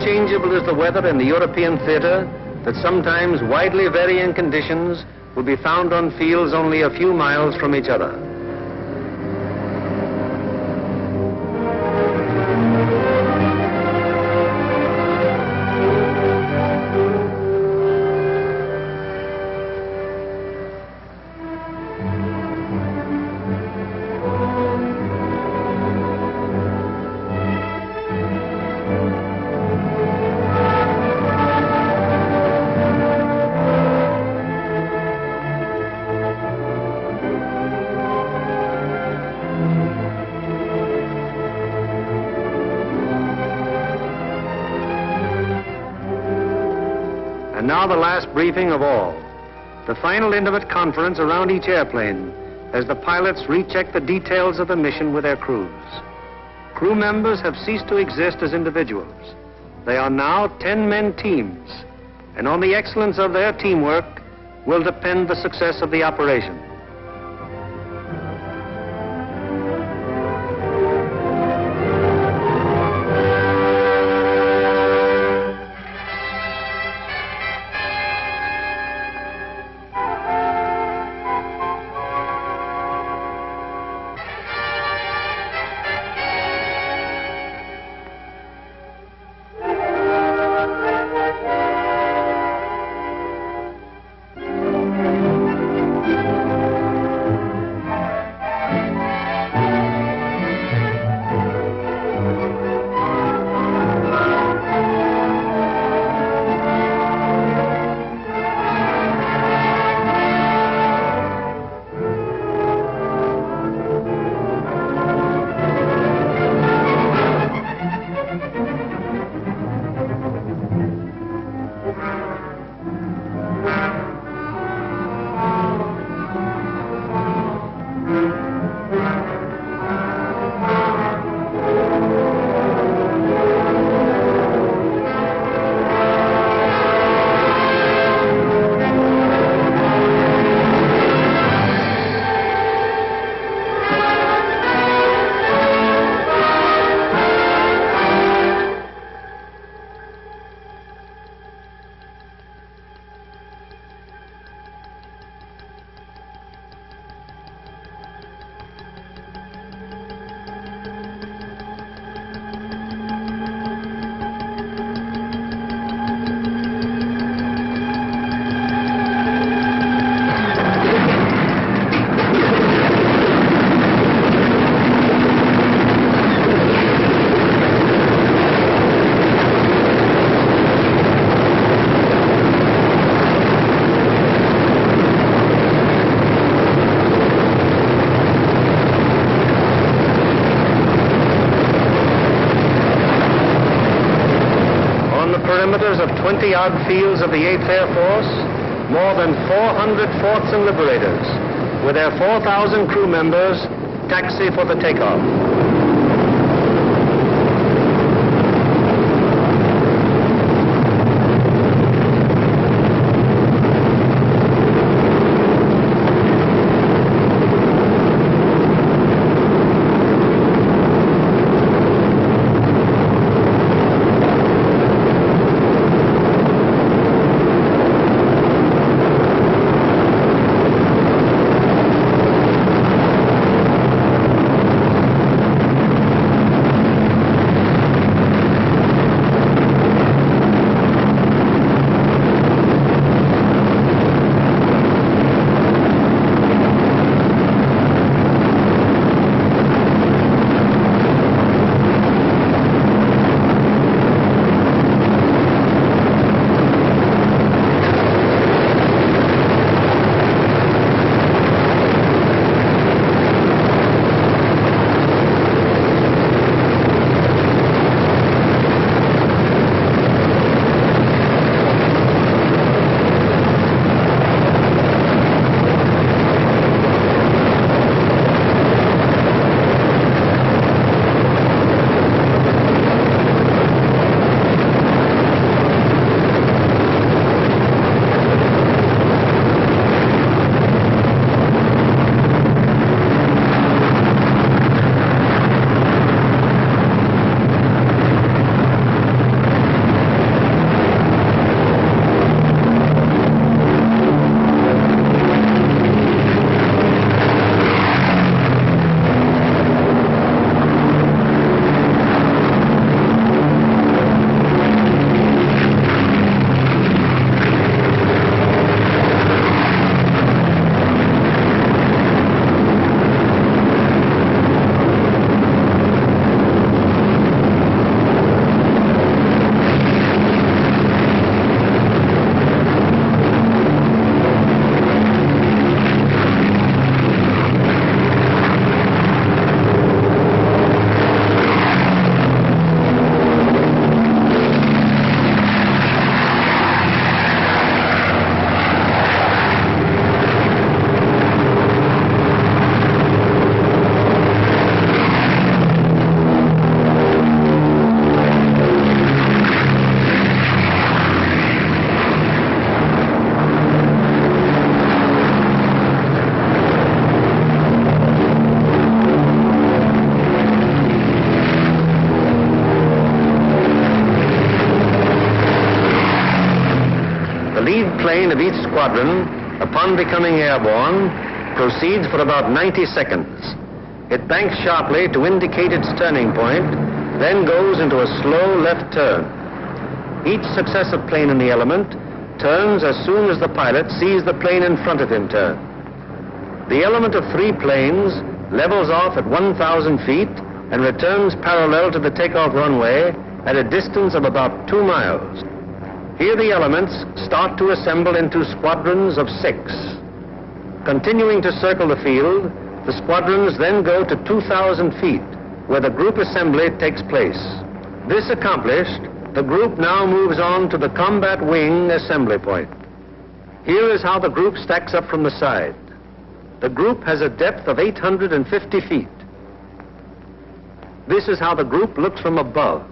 changeable is the weather in the European theater that sometimes widely varying conditions will be found on fields only a few miles from each other. And now the last briefing of all, the final intimate conference around each airplane as the pilots recheck the details of the mission with their crews. Crew members have ceased to exist as individuals. They are now 10-man teams, and on the excellence of their teamwork will depend the success of the operation. Perimeters of 20-odd fields of the 8th Air Force, more than 400 forts and liberators, with their 4,000 crew members, taxi for the takeoff. of each squadron, upon becoming airborne, proceeds for about 90 seconds. It banks sharply to indicate its turning point, then goes into a slow left turn. Each successive plane in the element turns as soon as the pilot sees the plane in front of him turn. The element of 3 planes levels off at 1,000 feet and returns parallel to the takeoff runway at a distance of about 2 miles. Here the elements start to assemble into squadrons of 6. Continuing to circle the field, the squadrons then go to 2,000 feet, where the group assembly takes place. This accomplished, the group now moves on to the combat wing assembly point. Here is how the group stacks up from the side. The group has a depth of 850 feet. This is how the group looks from above.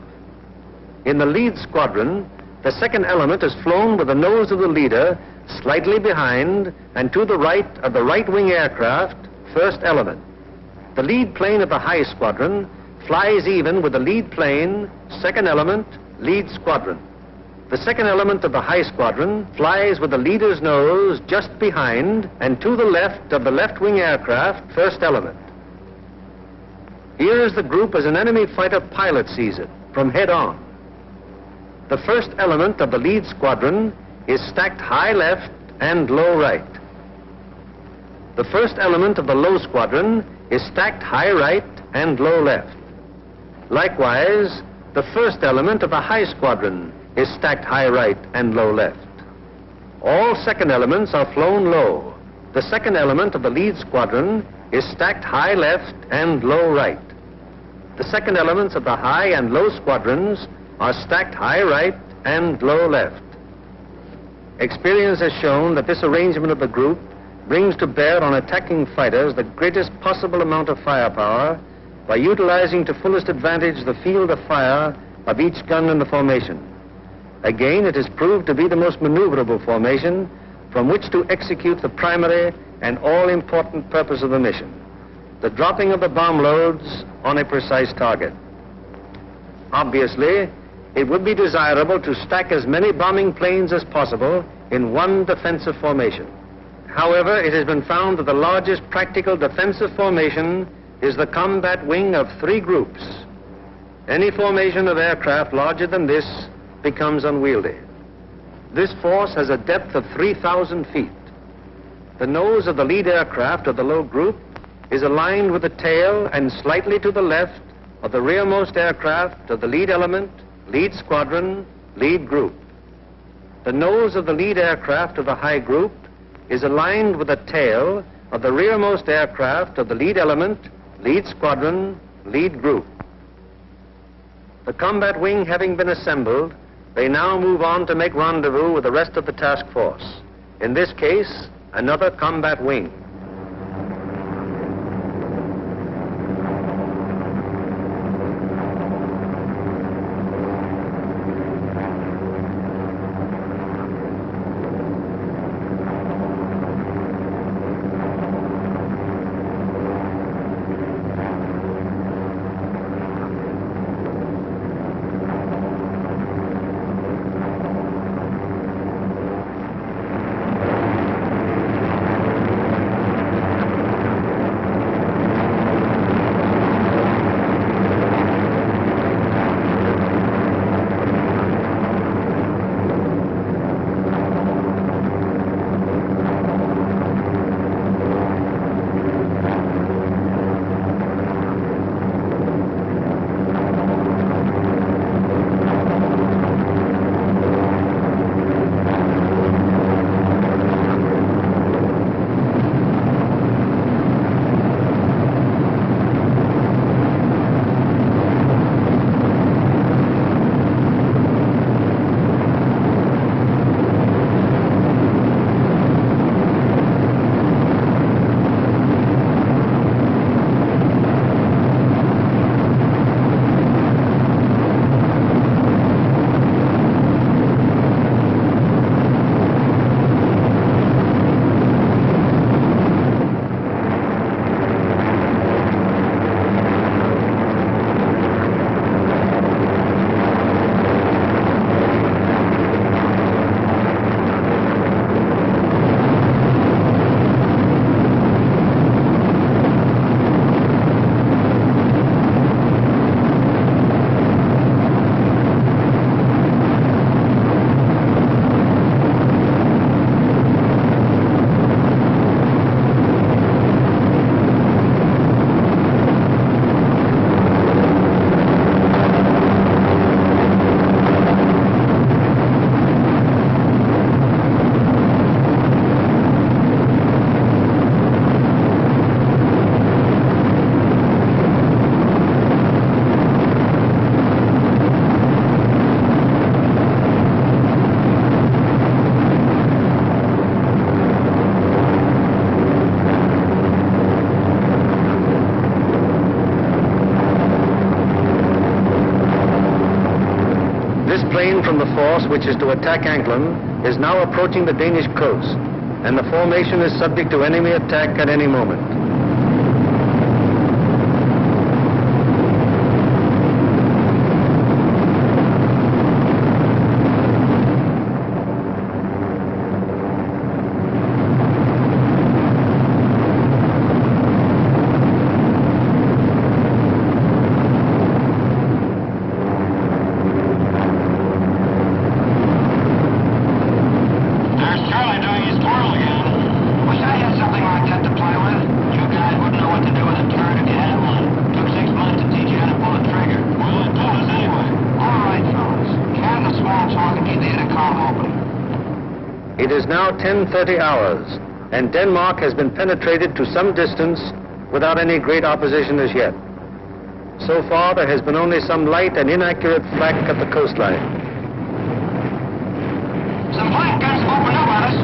In the lead squadron, the second element is flown with the nose of the leader slightly behind and to the right of the right wing aircraft, first element. The lead plane of the high squadron flies even with the lead plane, second element, lead squadron. The second element of the high squadron flies with the leader's nose just behind and to the left of the left wing aircraft, first element. Here is the group as an enemy fighter pilot sees it, from head on. The first element of the lead squadron is stacked high left and low right. The first element of the low squadron is stacked high right and low left. Likewise, the first element of the high squadron is stacked high right and low left. All second elements are flown low. The second element of the lead squadron is stacked high left and low right. The second elements of the high and low squadrons are stacked high right and low left. Experience has shown that this arrangement of the group brings to bear on attacking fighters the greatest possible amount of firepower by utilizing to fullest advantage the field of fire of each gun in the formation. Again, it is proved to be the most maneuverable formation from which to execute the primary and all-important purpose of the mission, the dropping of the bomb loads on a precise target. Obviously, it would be desirable to stack as many bombing planes as possible in one defensive formation. However, it has been found that the largest practical defensive formation is the combat wing of 3 groups. Any formation of aircraft larger than this becomes unwieldy. This force has a depth of 3,000 feet. The nose of the lead aircraft of the low group is aligned with the tail and slightly to the left of the rearmost aircraft of the lead element, lead squadron, lead group. The nose of the lead aircraft of the high group is aligned with the tail of the rearmost aircraft of the lead element, lead squadron, lead group. The combat wing having been assembled, they now move on to make rendezvous with the rest of the task force. In this case, another combat wing. train from the force which is to attack Anklam is now approaching the Danish coast, and the formation is subject to enemy attack at any moment. It is now 10:30 hours, and Denmark has been penetrated to some distance without any great opposition as yet. So far, there has been only some light and inaccurate flak at the coastline. Some flank guns open up on us.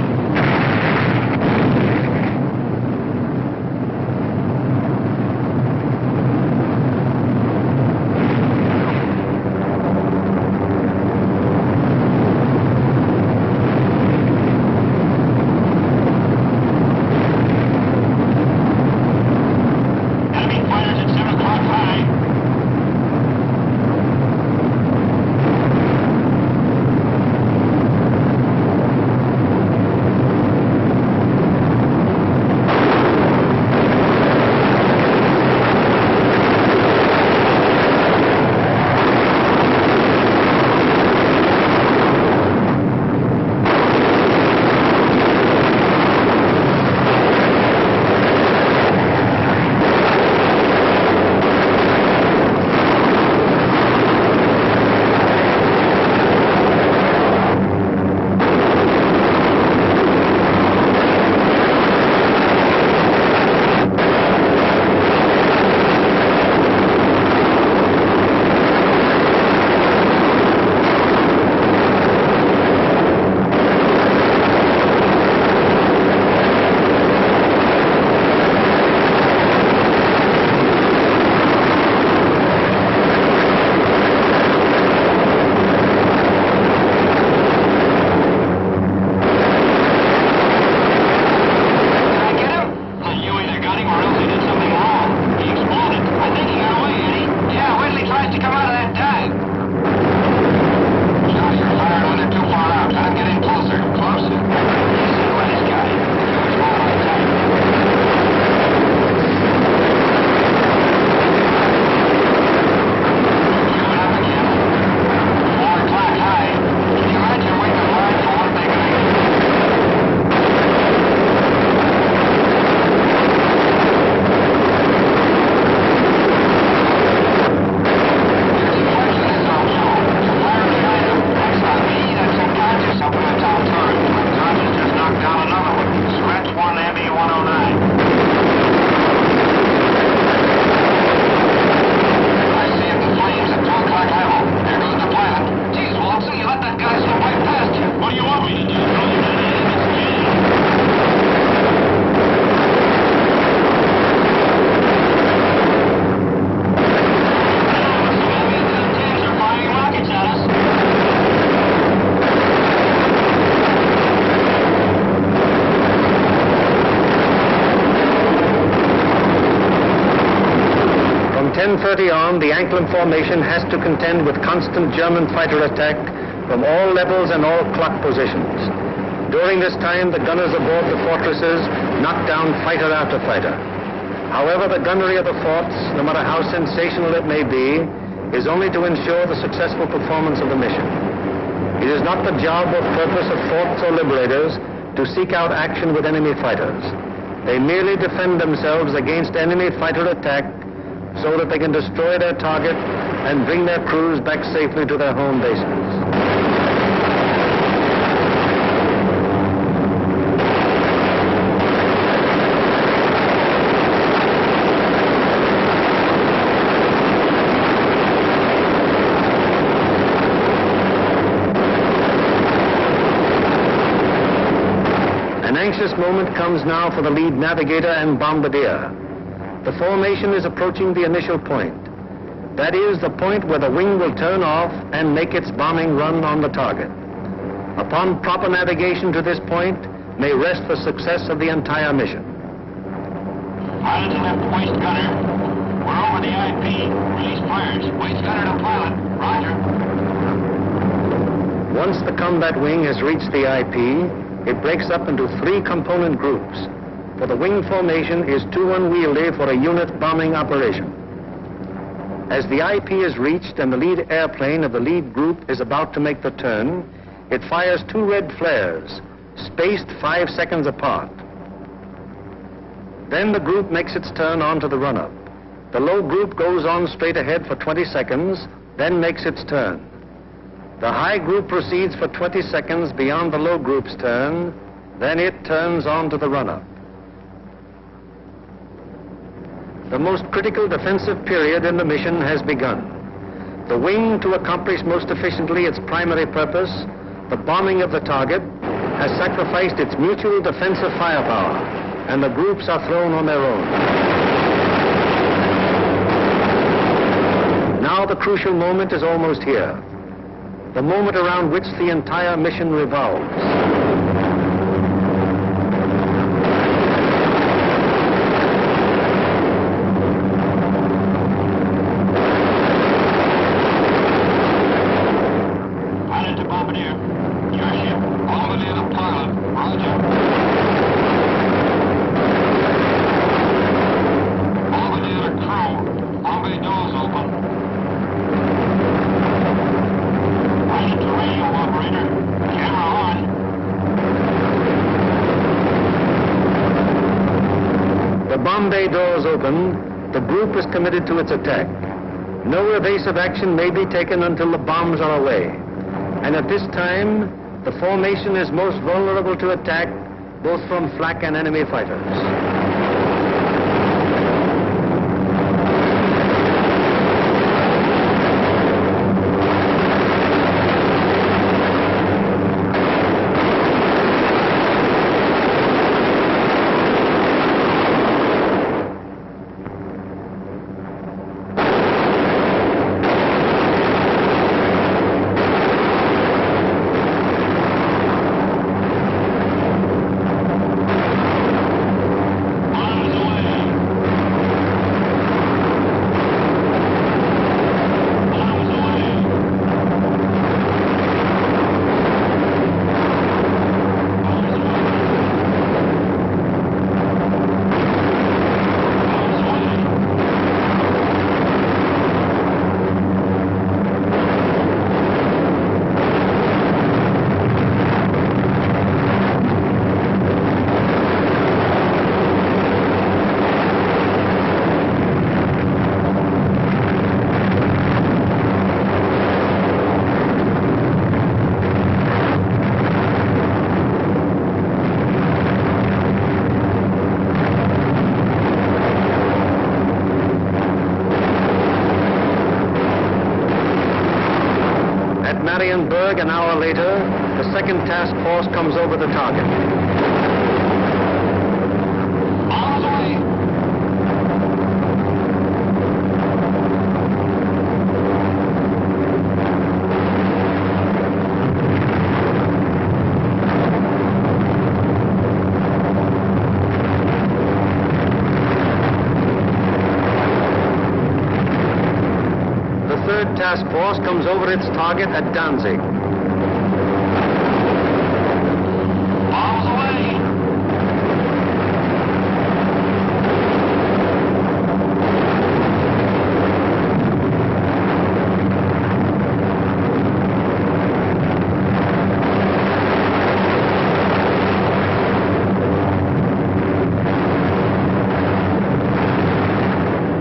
From 10:30 on, the Anklam formation has to contend with constant German fighter attack from all levels and all clock positions. During this time, the gunners aboard the fortresses knock down fighter after fighter. However, the gunnery of the forts, no matter how sensational it may be, is only to ensure the successful performance of the mission. It is not the job or purpose of forts or liberators to seek out action with enemy fighters. They merely defend themselves against enemy fighter attack so that they can destroy their target and bring their crews back safely to their home bases. An anxious moment comes now for the lead navigator and bombardier. The formation is approaching the initial point. That is the point where the wing will turn off and make its bombing run on the target. Upon proper navigation to this point may rest the success of the entire mission. Pilot to left, waist gunner. We're over the IP. Release fires. Waist gunner to pilot. Roger. Once the combat wing has reached the IP, it breaks up into 3 component groups, for the wing formation is too unwieldy for a unit bombing operation. As the IP is reached and the lead airplane of the lead group is about to make the turn, it fires 2 red flares, spaced 5 seconds apart. Then the group makes its turn onto the run-up. The low group goes on straight ahead for 20 seconds, then makes its turn. The high group proceeds for 20 seconds beyond the low group's turn, then it turns on to the run-up. The most critical defensive period in the mission has begun. The wing, to accomplish most efficiently its primary purpose, the bombing of the target, has sacrificed its mutual defensive firepower, and the groups are thrown on their own. Now the crucial moment is almost here. The moment around which the entire mission revolves. Pilot to bombardier. Your ship. Bombardier to pilot. Roger. Bombardier to crew. Bombardier doors open. Pilot to radio operator. Camera on. The bomb bay doors open. The group is committed to its attack. No evasive action may be taken until the bombs are away. And at this time, the formation is most vulnerable to attack, both from flak and enemy fighters. Marienburg, an hour later, the second task force comes over the target. Arms away. The third task force comes over its target at Danzig. Arms away.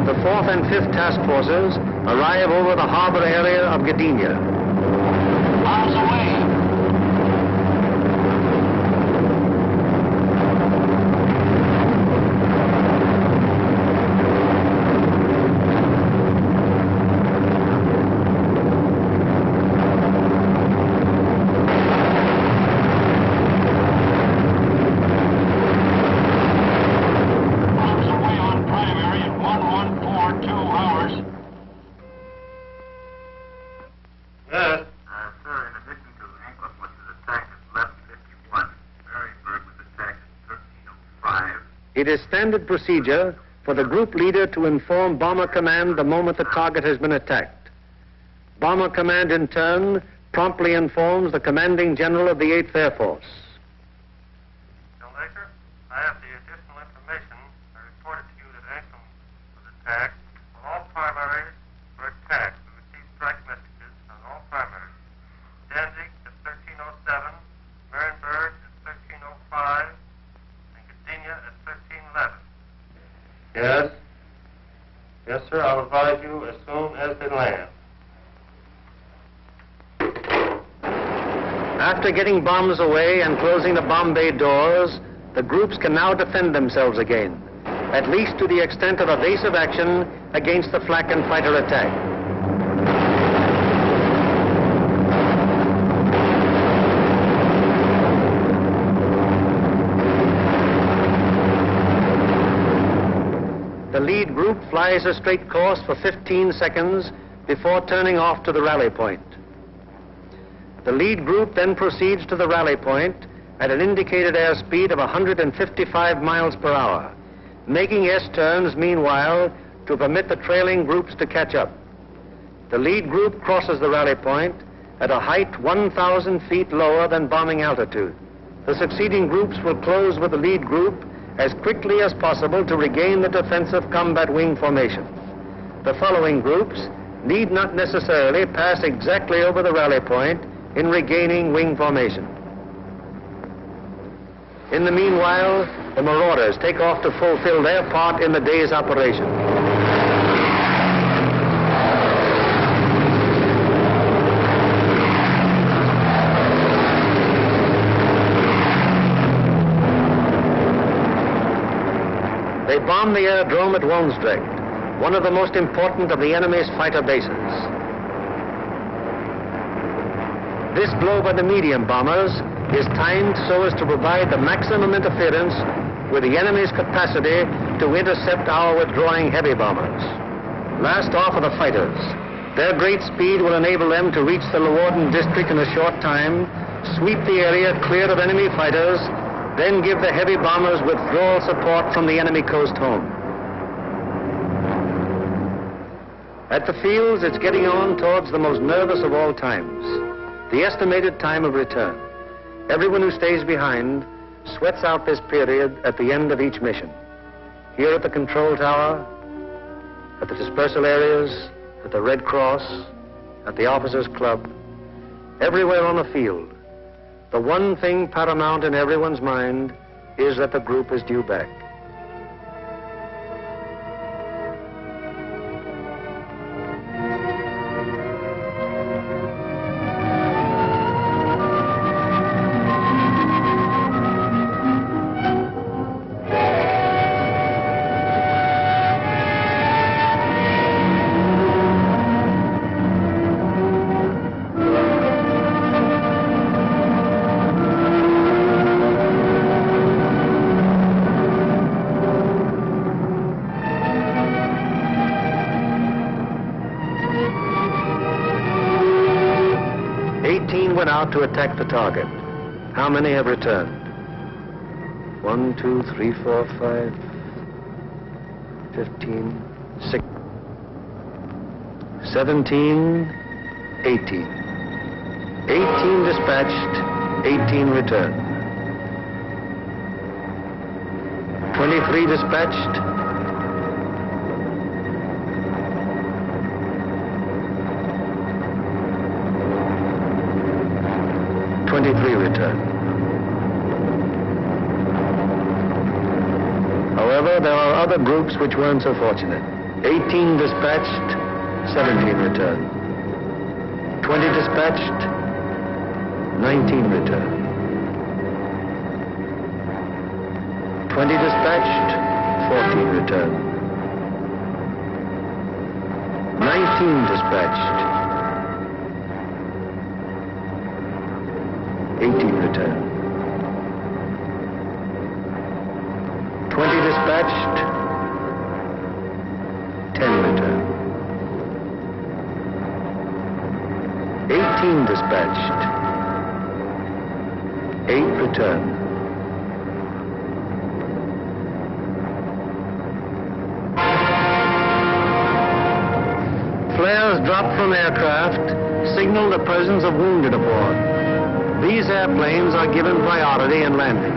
The fourth and fifth task forces arrive over the harbor area of Gdynia. Arms away. Arms away on primary at 1142 hours. It is standard procedure for the group leader to inform Bomber Command the moment the target has been attacked. Bomber Command, in turn, promptly informs the commanding general of the 8th Air Force. Laker, I have the additional information. I reported to you that Anklam was attacked. All primaries were attacked. We received strike messages on all primaries. Danzig at 1307, Marienburg at 1305, and Gdynia at 1311. Yes? Yes, sir. I'll advise you as soon as they land. After getting bombs away and closing the bomb bay doors, the groups can now defend themselves again, at least to the extent of evasive action against the flak and fighter attack. The lead group flies a straight course for 15 seconds before turning off to the rally point. The lead group then proceeds to the rally point at an indicated airspeed of 155 miles per hour, making S-turns meanwhile to permit the trailing groups to catch up. The lead group crosses the rally point at a height 1,000 feet lower than bombing altitude. The succeeding groups will close with the lead group as quickly as possible to regain the defensive combat wing formation. The following groups need not necessarily pass exactly over the rally point in regaining wing formation. In the meanwhile, the marauders take off to fulfill their part in the day's operation. They bomb the aerodrome at Woensdrecht, one of the most important of the enemy's fighter bases. This blow by the medium bombers is timed so as to provide the maximum interference with the enemy's capacity to intercept our withdrawing heavy bombers. Last off are the fighters. Their great speed will enable them to reach the Leeuwarden district in a short time, sweep the area clear of enemy fighters, then give the heavy bombers withdrawal support from the enemy coast home. At the fields, it's getting on towards the most nervous of all times, the estimated time of return. Everyone who stays behind sweats out this period at the end of each mission. Here at the control tower, at the dispersal areas, at the Red Cross, at the Officers' Club, everywhere on the field, the one thing paramount in everyone's mind is that the group is due back. To attack the target. How many have returned? 1, 2, 3, 4, 5, 15, 16, 17, 18. 18 dispatched, 18 returned. 23 dispatched, 23 returned. However, there are other groups which weren't so fortunate. 18 dispatched, 17 returned. 20 dispatched, 19 returned. 20 dispatched, 14 returned. 19 dispatched, 18 returned. 20 dispatched, 10 returned. 18 dispatched, 8 returned. Flares dropped from aircraft signal the presence of wounded aboard. These airplanes are given priority in landing.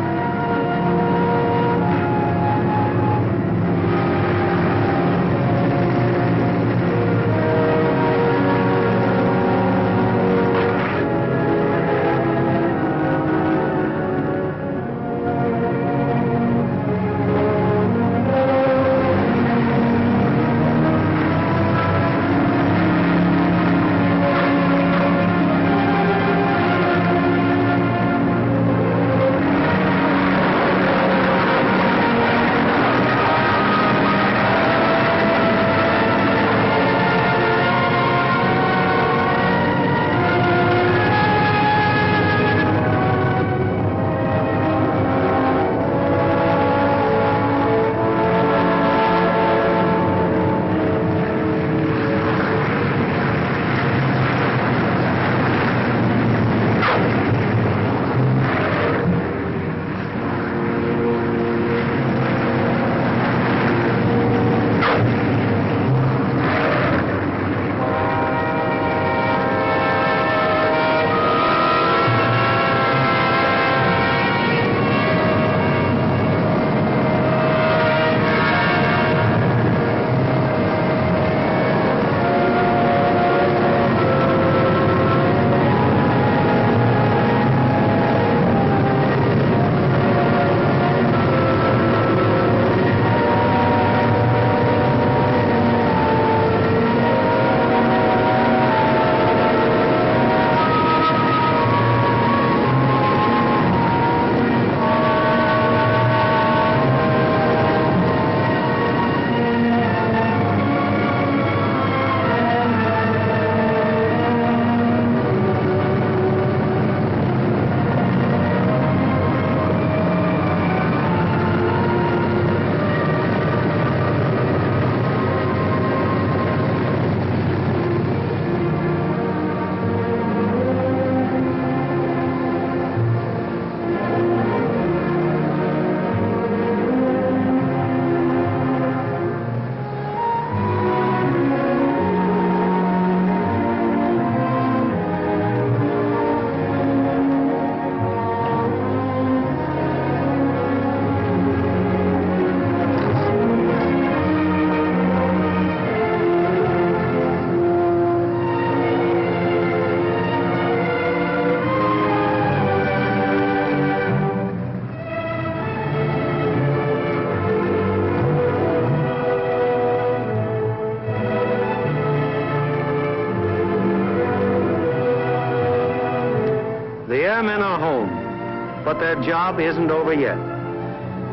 airmen are home, but their job isn't over yet.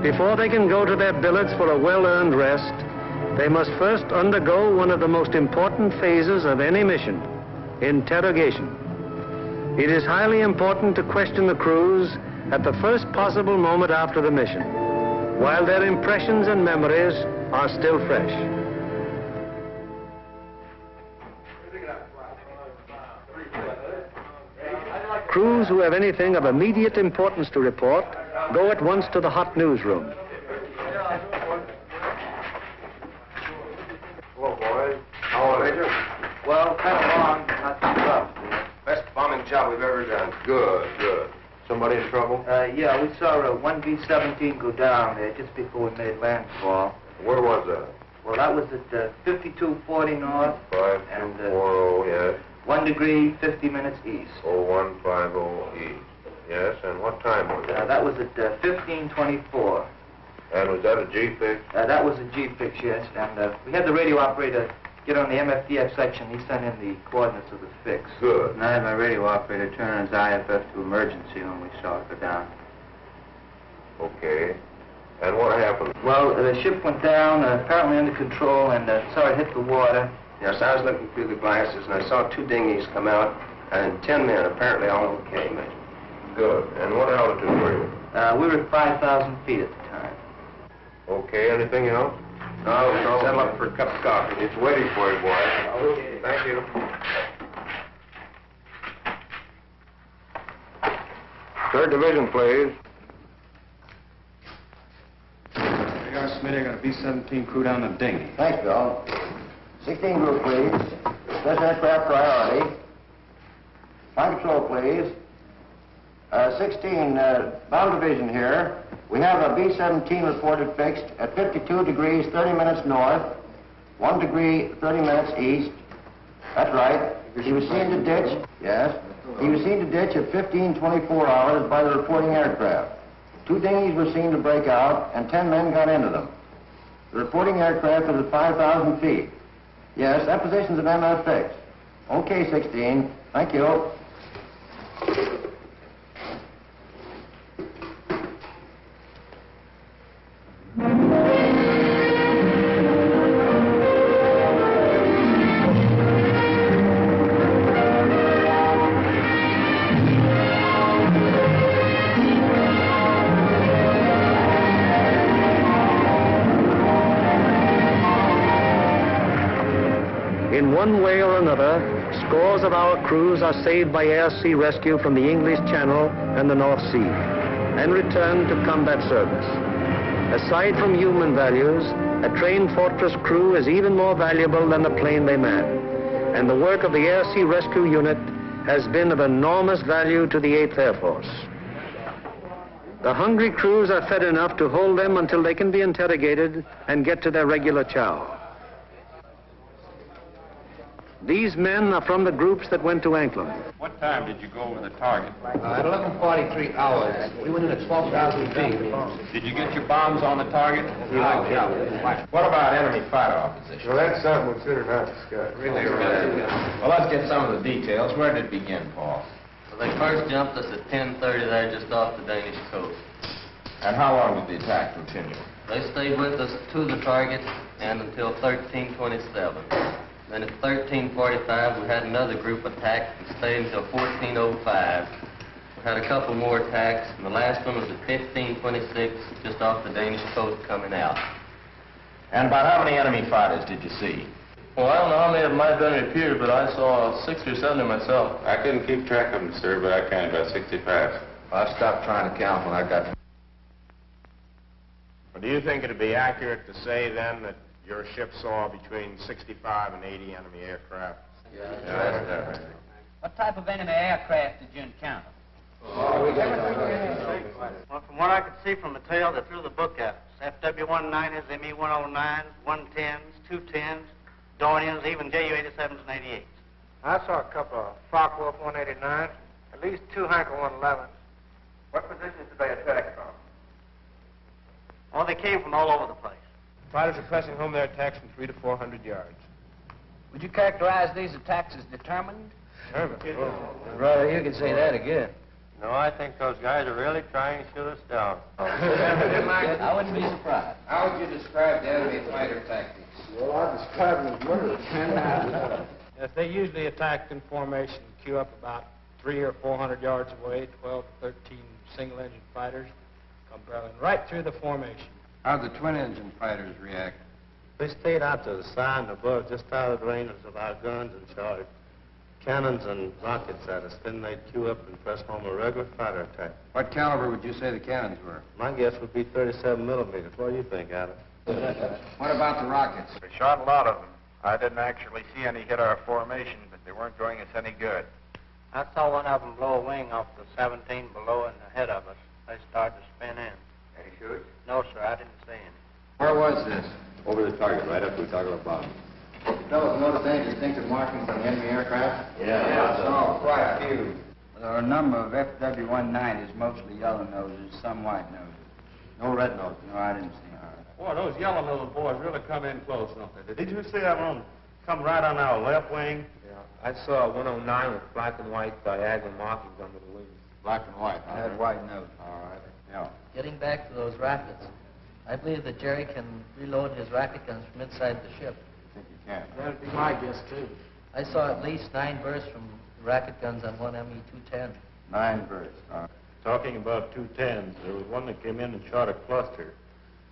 Before they can go to their billets for a well-earned rest, they must first undergo one of the most important phases of any mission, interrogation. It is highly important to question the crews at the first possible moment after the mission, while their impressions and memories are still fresh. Crews who have anything of immediate importance to report go at once to the hot newsroom. Hello, boys. How are you? Well, kind of long, but not too rough. Best bombing job we've ever done. Good, good. Somebody in trouble? Yeah, we saw a 1B-17 go down there just before we made landfall. Where was that? Well, that was at 5240 north. 5240, yes. 1 degree, 50 minutes east. 0150 east. Yes, and what time was it? That was at 1524. And was that a G-fix? That was a G-fix, yes. And we had the radio operator get on the MFDF section. He sent in the coordinates of the fix. Good. And I had my radio operator turn on his IFF to emergency when we saw it go down. Okay. And what happened? Well, the ship went down, apparently under control, and saw it hit the water. Yes, I was looking through the glasses, and I saw 2 dinghies come out, and 10 men, apparently all okay. Good. And what altitude were you? We were at 5,000 feet at the time. Okay. Anything else? No. Settle up for a cup of coffee. It's waiting for you, boy. Okay. Thank you. Third division, please. They are, Smitty. I got a B-17 crew down the dinghy. Thanks, Bill. 16 group, please. This aircraft priority. Flight control, please. 16, bound division here. We have a B-17 reported fixed at 52 degrees 30 minutes north, 1 degree 30 minutes east. That's right. He was seen to ditch. Yes. He was seen to ditch at 15:24 hours by the reporting aircraft. 2 dinghies were seen to break out, and 10 men got into them. The reporting aircraft is at 5,000 feet. Yes, that position's of MF fixed. Okay, 16. Thank you. In one way or another, scores of our crews are saved by air-sea rescue from the English Channel and the North Sea and returned to combat service. Aside from human values, a trained fortress crew is even more valuable than the plane they man. And the work of the air-sea rescue unit has been of enormous value to the 8th Air Force. The hungry crews are fed enough to hold them until they can be interrogated and get to their regular chow. These men are from the groups that went to Anklam. What time did you go over the target? At 11:43 hours. We went in at 12,000 feet. Did you get your bombs on the target? Yeah. What about enemy fighter opposition? Well, that's something we consider not discussed. Really? Well, let's get some of the details. Where did it begin, Paul? Well, they first jumped us at 10:30 there just off the Danish coast. And how long did the attack continue? They stayed with us to the target and until 13:27. Then at 13:45, we had another group attack and stayed until 14:05. We had a couple more attacks, and the last one was at 15:26, just off the Danish coast coming out. And about how many enemy fighters did you see? Well, I don't know how many of them might have been repeated, but I saw 60 or 70 myself. I couldn't keep track of them, sir, but I counted about 65. I stopped trying to count when I got to... Well, do you think it'd be accurate to say, then, that your ship saw between 65 and 80 enemy aircraft? Yeah. What type of enemy aircraft did you encounter? Well, from what I could see from the tail, they threw the book at us. FW-190s, ME-109s, 110s, 210s, Dorniers, even JU-87s and 88s. I saw a couple of Focke-Wulf 189s, at least 2 Heinkel 111s. What positions did they attack from? Oh, they came from all over the place. Fighters are pressing home their attacks from 300 to 400 yards. Would you characterize these attacks as determined? Brother, you can say that again. No, I think those guys are really trying to shoot us down. I wouldn't be surprised. How would you describe the enemy fighter tactics? Well, I describe them as murder. Yes, they usually attacked in formation, queue up about 300 or 400 yards away, 12 to 13 single-engine fighters, come barreling right through the formation. How'd the twin-engine fighters react? They stayed out to the side and above, just out of the range of our guns, and shot cannons and rockets at us. Then they'd queue up and press home a regular fighter attack. What caliber would you say the cannons were? My guess would be 37 millimeters. What do you think, Adam? What about the rockets? We shot a lot of them. I didn't actually see any hit our formation, but they weren't doing us any good. I saw one of them blow a wing off the 17 below and ahead of us. They started to spin in. Any shoot? No, sir, I didn't see any. Where was this? Over the target, right after we toggled the bomb. Fellows notice any distinctive markings on the enemy aircraft? Yeah. Oh, quite a few. There are a number of FW-190s, mostly yellow noses, some white noses. No red nose. No, I didn't see them. Boy, those yellow-nosed boys really come in close, don't they? Did you see that one come right on our left wing? Yeah, I saw a 109 with black and white diagonal markings under the wings. Black and white, I had white nose. All right. Yeah. Getting back to those rockets, I believe that Jerry can reload his rocket guns from inside the ship. I think you can. That'd be my guess, too. I saw at least 9 bursts from rocket guns on one ME-210. 9 bursts. Talking about 210s, there was one that came in and shot a cluster.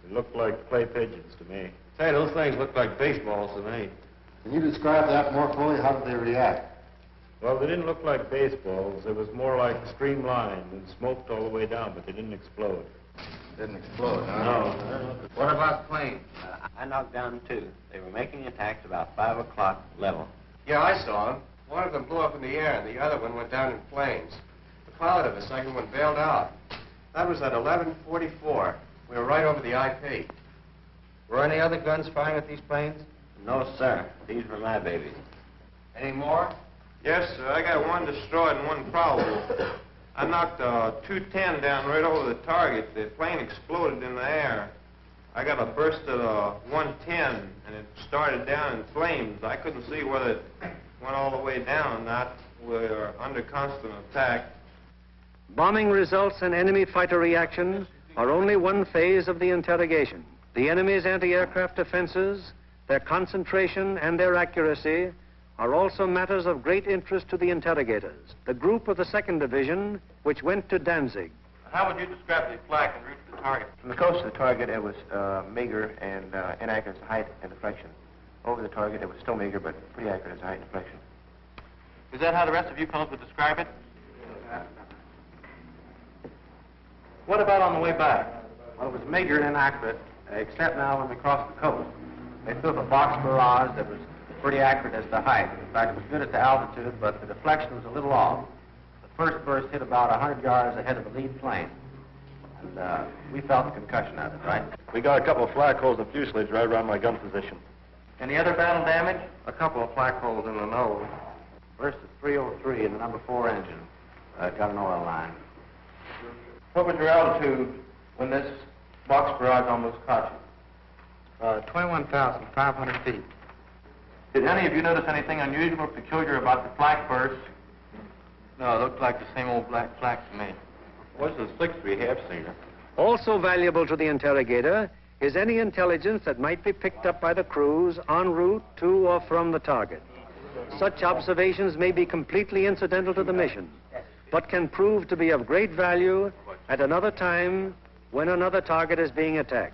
It looked like clay pigeons to me. Say, those things looked like baseballs to me. Can you describe that more fully? How did they react? Well, they didn't look like baseballs. It was more like streamlined and smoked all the way down, but they didn't explode. Didn't explode, huh? No. What about planes? I knocked down 2. They were making attacks about 5 o'clock level. Yeah, I saw them. One of them blew up in the air, and the other one went down in flames. The pilot of the second one bailed out. That was at 11:44. We were right over the IP. Were any other guns firing at these planes? No, sir. These were my babies. Any more? Yes, sir. I got one destroyed and one probable. I knocked a 210 down right over the target. The plane exploded in the air. I got a burst at a 110, and it started down in flames. I couldn't see whether it went all the way down or not. We're under constant attack. Bombing results and enemy fighter reaction are only one phase of the interrogation. The enemy's anti-aircraft defenses, their concentration and their accuracy are also matters of great interest to the interrogators. The group of the 2nd Division, which went to Danzig. How would you describe the flak en route to the target? From the coast to the target, it was meager and inaccurate as height and deflection. Over the target, it was still meager, but pretty accurate as height and deflection. Is that how the rest of you fellows would describe it? What about on the way back? Well, it was meager and inaccurate, except now when we crossed the coast. They threw up a box barrage that was pretty accurate as to height. In fact, it was good as to altitude, but the deflection was a little off. The first burst hit about 100 yards ahead of the lead plane. And we felt the concussion of it, right? We got a couple of flak holes in the fuselage right around my gun position. Any other battle damage? A couple of flak holes in the nose. Burst at 303 in the number 4 engine. Got an oil line. What was your altitude when this box barrage almost caught you? 21,500 feet. Did any of you notice anything unusual or peculiar about the flak burst? No, it looked like the same old black flak to me. What's the 6th we have seen her? Also valuable to the interrogator is any intelligence that might be picked up by the crews en route to or from the target. Such observations may be completely incidental to the mission, but can prove to be of great value at another time when another target is being attacked.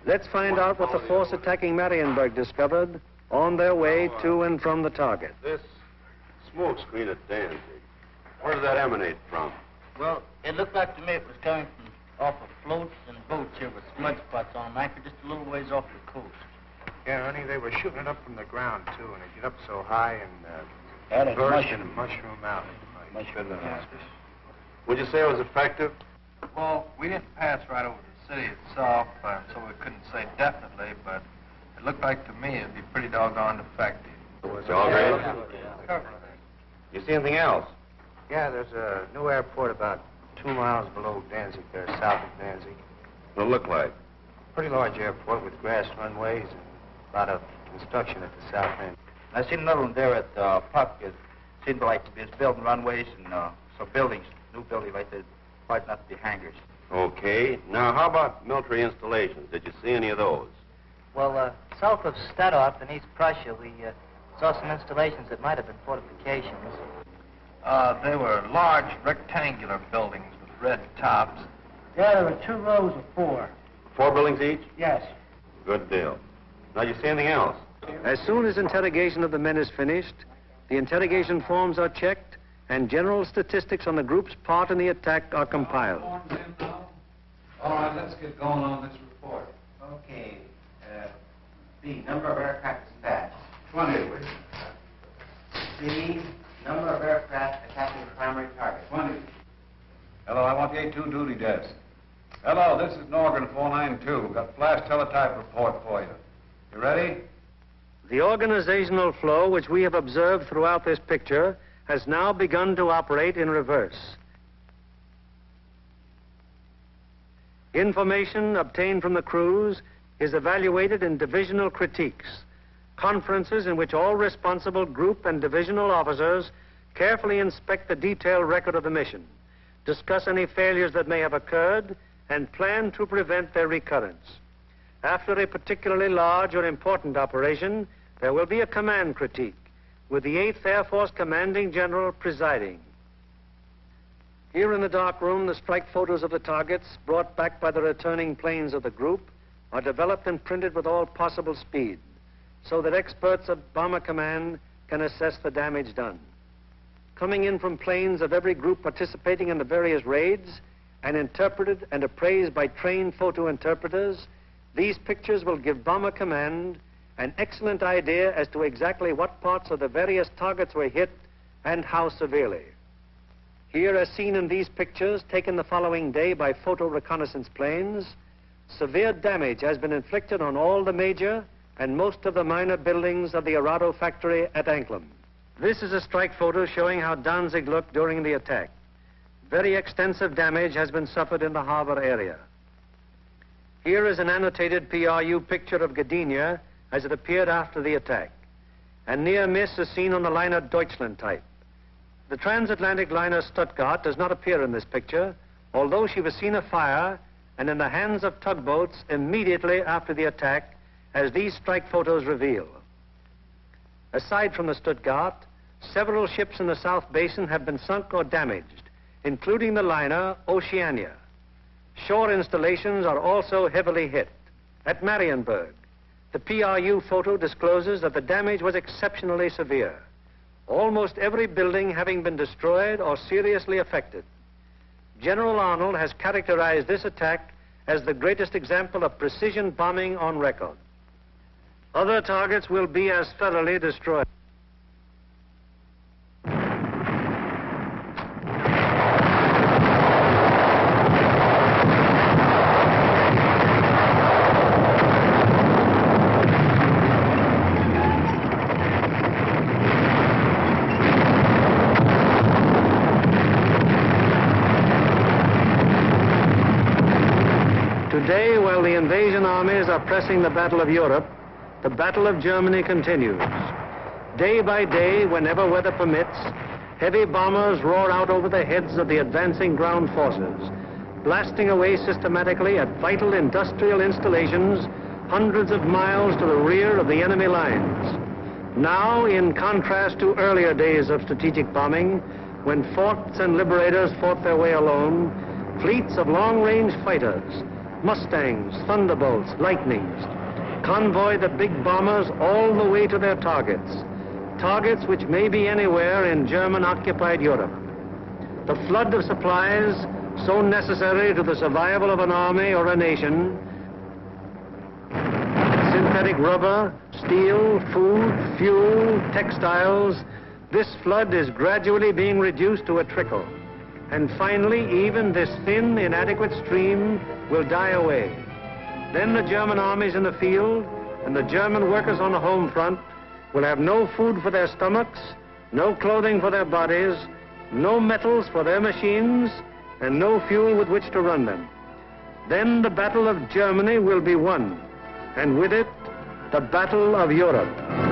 Let's find out what the force attacking Marienburg discovered on their way to and from the target. This smoke screen at Danzig, where did that emanate from? Well, it looked like to me it was coming from off of floats and boats here with smudge spots on them, anchored just a little ways off the coast. Yeah, honey, they were shooting it up from the ground, too, and it get up so high and That is burst mushroom. and mushroom out. Would you say it was effective? Well, we didn't pass right over the city itself, so we couldn't say definitely, but it looked like to me it'd be pretty doggone effective. It's all right. You see anything else? Yeah, there's a new airport about 2 miles below Danzig there, south of Danzig. What'd it look like? Pretty large airport with grass runways and a lot of construction at the south end. I seen another one there at Puck. It seemed like it's building runways and some buildings, new buildings like that, quite not to be hangars. Okay. Now, how about military installations? Did you see any of those? Well, south of Stadtdorf in East Prussia, we saw some installations that might have been fortifications. They were large rectangular buildings with red tops. Yeah, there were 2 rows of 4. 4 buildings each? Yes. Good deal. Now, you see anything else? As soon as interrogation of the men is finished, the interrogation forms are checked and general statistics on the group's part in the attack are compiled. All right, let's get going on this report. Okay. B, number of aircraft dispatched. 20. C, number of aircraft attacking the primary target. 20. Hello, I want the A2 duty desk. Hello, this is Norgren 492. Got flash teletype report for you. You ready? The organizational flow which we have observed throughout this picture has now begun to operate in reverse. Information obtained from the crews is evaluated in divisional critiques, conferences in which all responsible group and divisional officers carefully inspect the detailed record of the mission, discuss any failures that may have occurred, and plan to prevent their recurrence. After a particularly large or important operation, there will be a command critique, with the 8th Air Force Commanding General presiding. Here in the dark room, the strike photos of the targets brought back by the returning planes of the group are developed and printed with all possible speed, so that experts of Bomber Command can assess the damage done. Coming in from planes of every group participating in the various raids and interpreted and appraised by trained photo interpreters, these pictures will give Bomber Command an excellent idea as to exactly what parts of the various targets were hit and how severely. Here, as seen in these pictures taken the following day by photo reconnaissance planes, severe damage has been inflicted on all the major and most of the minor buildings of the Arado factory at Anklam. This is a strike photo showing how Danzig looked during the attack. Very extensive damage has been suffered in the harbor area. Here is an annotated PRU picture of Gdynia as it appeared after the attack. A near miss is seen on the liner Deutschland type. The transatlantic liner Stuttgart does not appear in this picture, although she was seen afire and in the hands of tugboats immediately after the attack, as these strike photos reveal. Aside from the Stuttgart, several ships in the South Basin have been sunk or damaged, including the liner Oceania. Shore installations are also heavily hit. At Marienburg, the PRU photo discloses that the damage was exceptionally severe, almost every building having been destroyed or seriously affected. General Arnold has characterized this attack as the greatest example of precision bombing on record. Other targets will be as thoroughly destroyed. Today, while the invasion armies are pressing the Battle of Europe, the Battle of Germany continues. Day by day, whenever weather permits, heavy bombers roar out over the heads of the advancing ground forces, blasting away systematically at vital industrial installations hundreds of miles to the rear of the enemy lines. Now, in contrast to earlier days of strategic bombing, when forts and liberators fought their way alone, fleets of long-range fighters, Mustangs, Thunderbolts, Lightnings, convoy the big bombers all the way to their targets, targets which may be anywhere in German-occupied Europe. The flood of supplies, so necessary to the survival of an army or a nation, synthetic rubber, steel, food, fuel, textiles, this flood is gradually being reduced to a trickle. And finally, even this thin, inadequate stream will die away. Then the German armies in the field and the German workers on the home front will have no food for their stomachs, no clothing for their bodies, no metals for their machines, and no fuel with which to run them. Then the Battle of Germany will be won, and with it, the Battle of Europe.